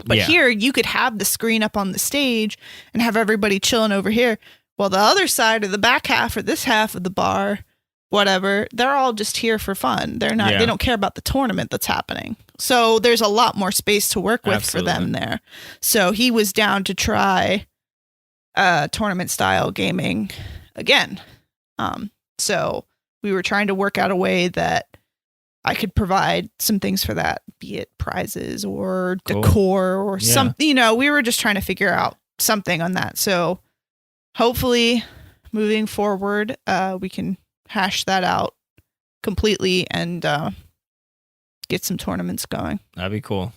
But here you could have the screen up on the stage and have everybody chilling over here. Well, the other side or the back half or this half of the bar, whatever, they're all just here for fun. They don't care about the tournament that's happening. So there's a lot more space to work with for them there. So he was down to try tournament style gaming again. So we were trying to work out a way that I could provide some things for that, be it prizes or decor or something. We were just trying to figure out something on that. So hopefully moving forward, we can hash that out completely and get some tournaments going. That'd be cool.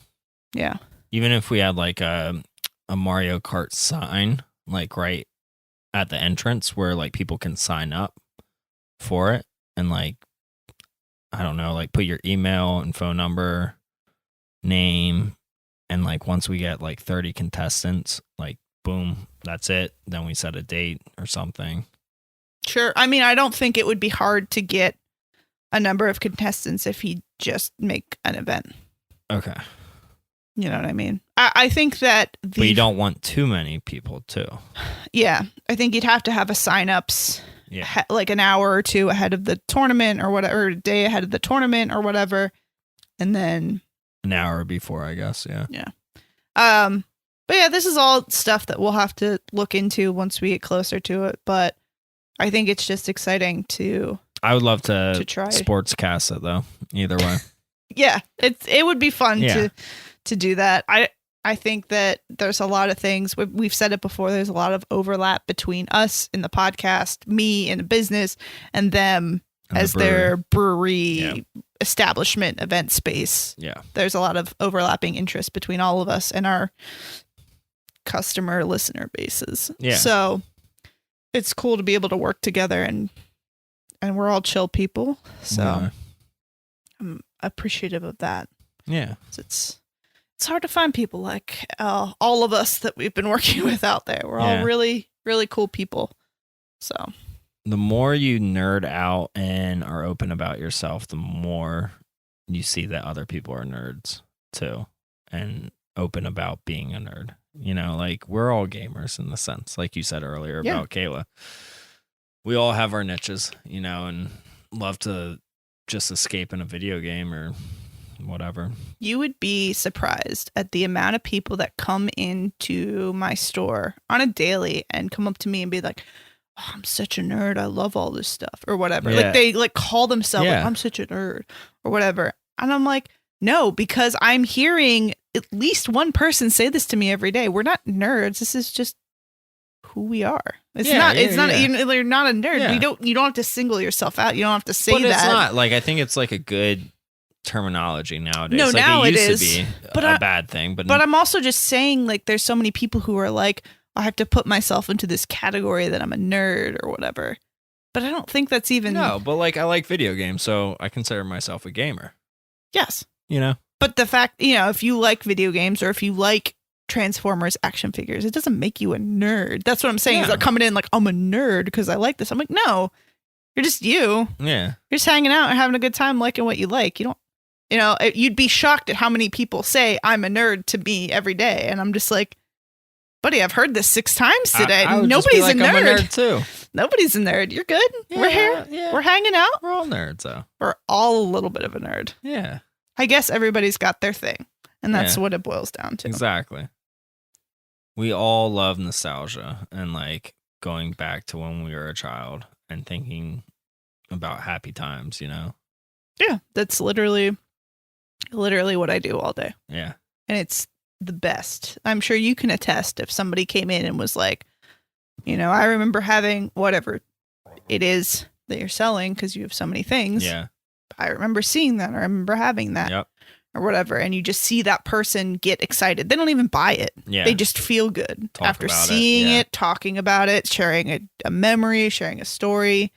Yeah. Even if we had like a Mario Kart sign, like right at the entrance where like people can sign up for it and like, I don't know, like put your email and phone number, name, and like once we get like 30 contestants, like boom, that's it. Then we set a date or something. Sure. I mean, I don't think it would be hard to get a number of contestants if you just make an event. Okay. You know what I mean? I think that but you don't want too many people too. Yeah. I think you'd have to have a sign-ups like an hour or two ahead of the tournament or whatever, or a day ahead of the tournament or whatever. And then an hour before, I guess. Yeah. Yeah. But yeah, this is all stuff that we'll have to look into once we get closer to it. But I think it's just exciting to I would love to try. sportscast it though. Either way. Yeah, it would be fun Yeah. to do that. I think that there's a lot of things. We've said it before. There's a lot of overlap between us in the podcast, me in the business, and them And as the their brewery Yeah. establishment event space. Yeah. There's a lot of overlapping interest between all of us and our customer listener bases. Yeah. So it's cool to be able to work together, and we're all chill people. So Yeah. I'm appreciative of that. Yeah. It's hard to find people like all of us that we've been working with out there. We're Yeah. all really, really cool people. So The more you nerd out and are open about yourself, the more you see that other people are nerds too and open about being a nerd. You know, like we're all gamers in the sense, like you said earlier Yeah. about Kayla. We all have our niches, you know, and love to just escape in a video game or whatever. you would be surprised at the amount of people that come into my store on a daily and come up to me and be like, oh, I'm such a nerd. I love all this stuff or whatever. Yeah. Like they like call themselves like, Yeah. I'm such a nerd or whatever. And I'm like, no, because I'm hearing at least one person say this to me every day. We're not nerds. This is just who we are. It's Yeah, not, yeah, it's not, yeah. you're not a nerd. Yeah. You don't have to single yourself out. You don't have to say But that. it's not like I think it's like a good terminology nowadays. No, like now it it used is. to be But a I- bad thing, but But I'm also just saying, like, there's so many people who are like, I have to put myself into this category that I'm a nerd or whatever. But I don't think that's even. no, but like I like video games, so I consider myself a gamer. Yes. You know? But the fact, if you like video games or if you like Transformers action figures, it doesn't make you a nerd. That's what I'm saying. Is No. they're coming in like, I'm a nerd because I like this. I'm like, no, you're just you. Yeah. You're just hanging out and having a good time liking what you like. You don't, you'd be shocked at how many people say I'm a nerd to me every day. And I'm just like, buddy, I've heard this 6 times today. I would just be Nobody's like, a I'm nerd. a nerd too. Nobody's a nerd. You're good. We're here. Yeah. We're hanging out. We're all nerds though. We're all a little bit of a nerd. Yeah. I guess everybody's got their thing. And that's Yeah. what it boils down to. Exactly. We all love nostalgia and like going back to when we were a child and thinking about happy times, you know? Yeah. That's literally what I do all day. Yeah. And it's the best. I'm sure you can attest if somebody came in and was like, I remember having whatever it is that you're selling because you have so many things. Yeah. I remember seeing that. I remember having that. Yep. Or whatever. And you just see that person get excited. They don't even buy it. Yeah. They just feel good Talk after about it, seeing yeah. it, talking about it, sharing a memory, sharing a story.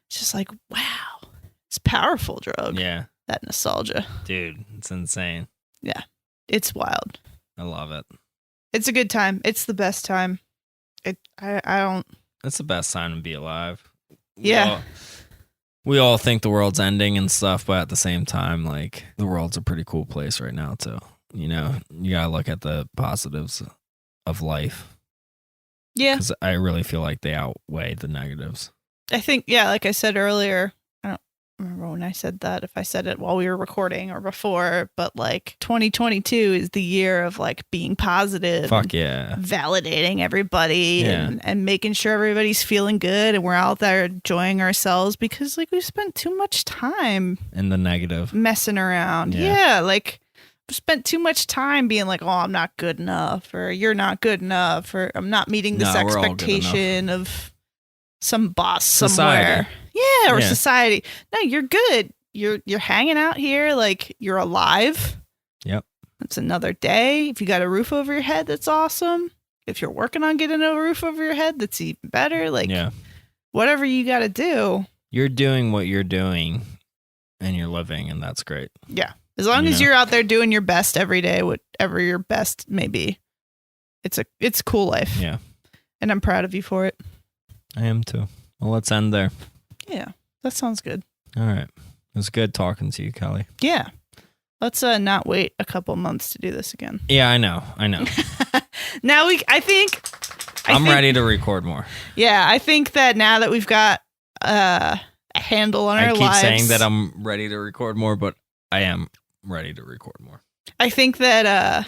It's just like, wow, it's a powerful drug. Yeah. That nostalgia. Dude, it's insane. It's wild. I love it. It's a good time. It's the best time. I don't. It's the best time to be alive. Yeah. We all think the world's ending and stuff, but at the same time, like the world's a pretty cool place right now too. You know, you gotta look at the positives of life Yeah. because I really feel like they outweigh the negatives. I think, like I said earlier, I don't remember when I said that, if I said it while we were recording or before, but like 2022 is the year of like being positive. Fuck yeah. Validating everybody Yeah. and making sure everybody's feeling good and we're out there enjoying ourselves because like we've spent too much time And the negative. messing around. Yeah. Yeah, like we've spent too much time being like, oh, I'm not good enough or you're not good enough or I'm not meeting this No, we're all good expectation of some boss Society. somewhere. Yeah, or Yeah. society. No, you're good. You're hanging out here like you're alive. Yep. It's another day. If you got a roof over your head, that's awesome. If you're working on getting a roof over your head, that's even better. Like Yeah. whatever you got to do. You're doing what you're doing and you're living, and that's great. Yeah. As long as Yeah. you're out there doing your best every day, whatever your best may be. It's a cool life. Yeah. And I'm proud of you for it. I am too. Well, let's end there. Yeah. That sounds good. All right. It was good talking to you, Kelly. Yeah. Let's not wait a couple months to do this again. Yeah, I know. Now I think I'm ready to record more. Yeah, I think that now that we've got a handle on I our keep lives, saying that I'm ready to record more, but I am ready to record more. I think that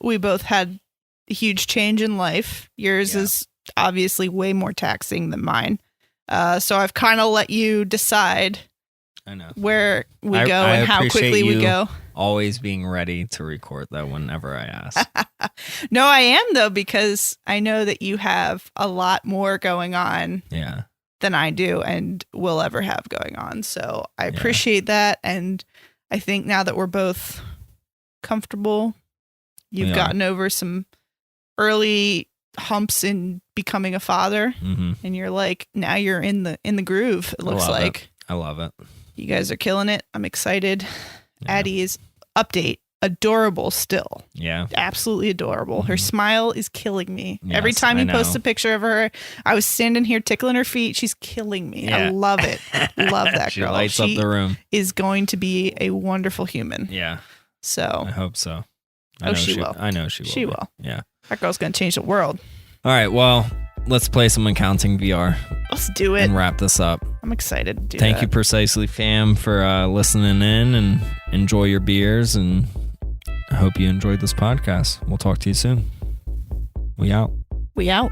we both had a huge change in life. Yours Yeah. is obviously way more taxing than mine. So I've kind of let you decide I know where we I go and how appreciate quickly we you go. always being ready to record that whenever I ask. No, I am though, because I know that you have a lot more going on Yeah. than I do and will ever have going on. So I appreciate that. And I think now that we're both comfortable, you've gotten over some early humps in becoming a father, and you're like, now you're in the groove. It looks like. I love it. You guys are killing it. I'm excited. Yeah. Addie is update. Adorable still. Yeah. Absolutely adorable. Her smile is killing me. Yes, Every time you I post know. a picture of her, I was standing here tickling her feet. She's killing me. I Yeah. love it. Love that She girl. lights up the room. Is going to be a wonderful human. Yeah. So I hope so. she will. I know she will. She be. will. Yeah. that girl's going to change the world. All right. Well, let's play some Accounting VR Let's do it. and wrap this up. I'm excited to do Thank that. you, Precisely Fam, for listening in, and enjoy your beers. And I hope you enjoyed this podcast. We'll talk to you soon. We out. We out.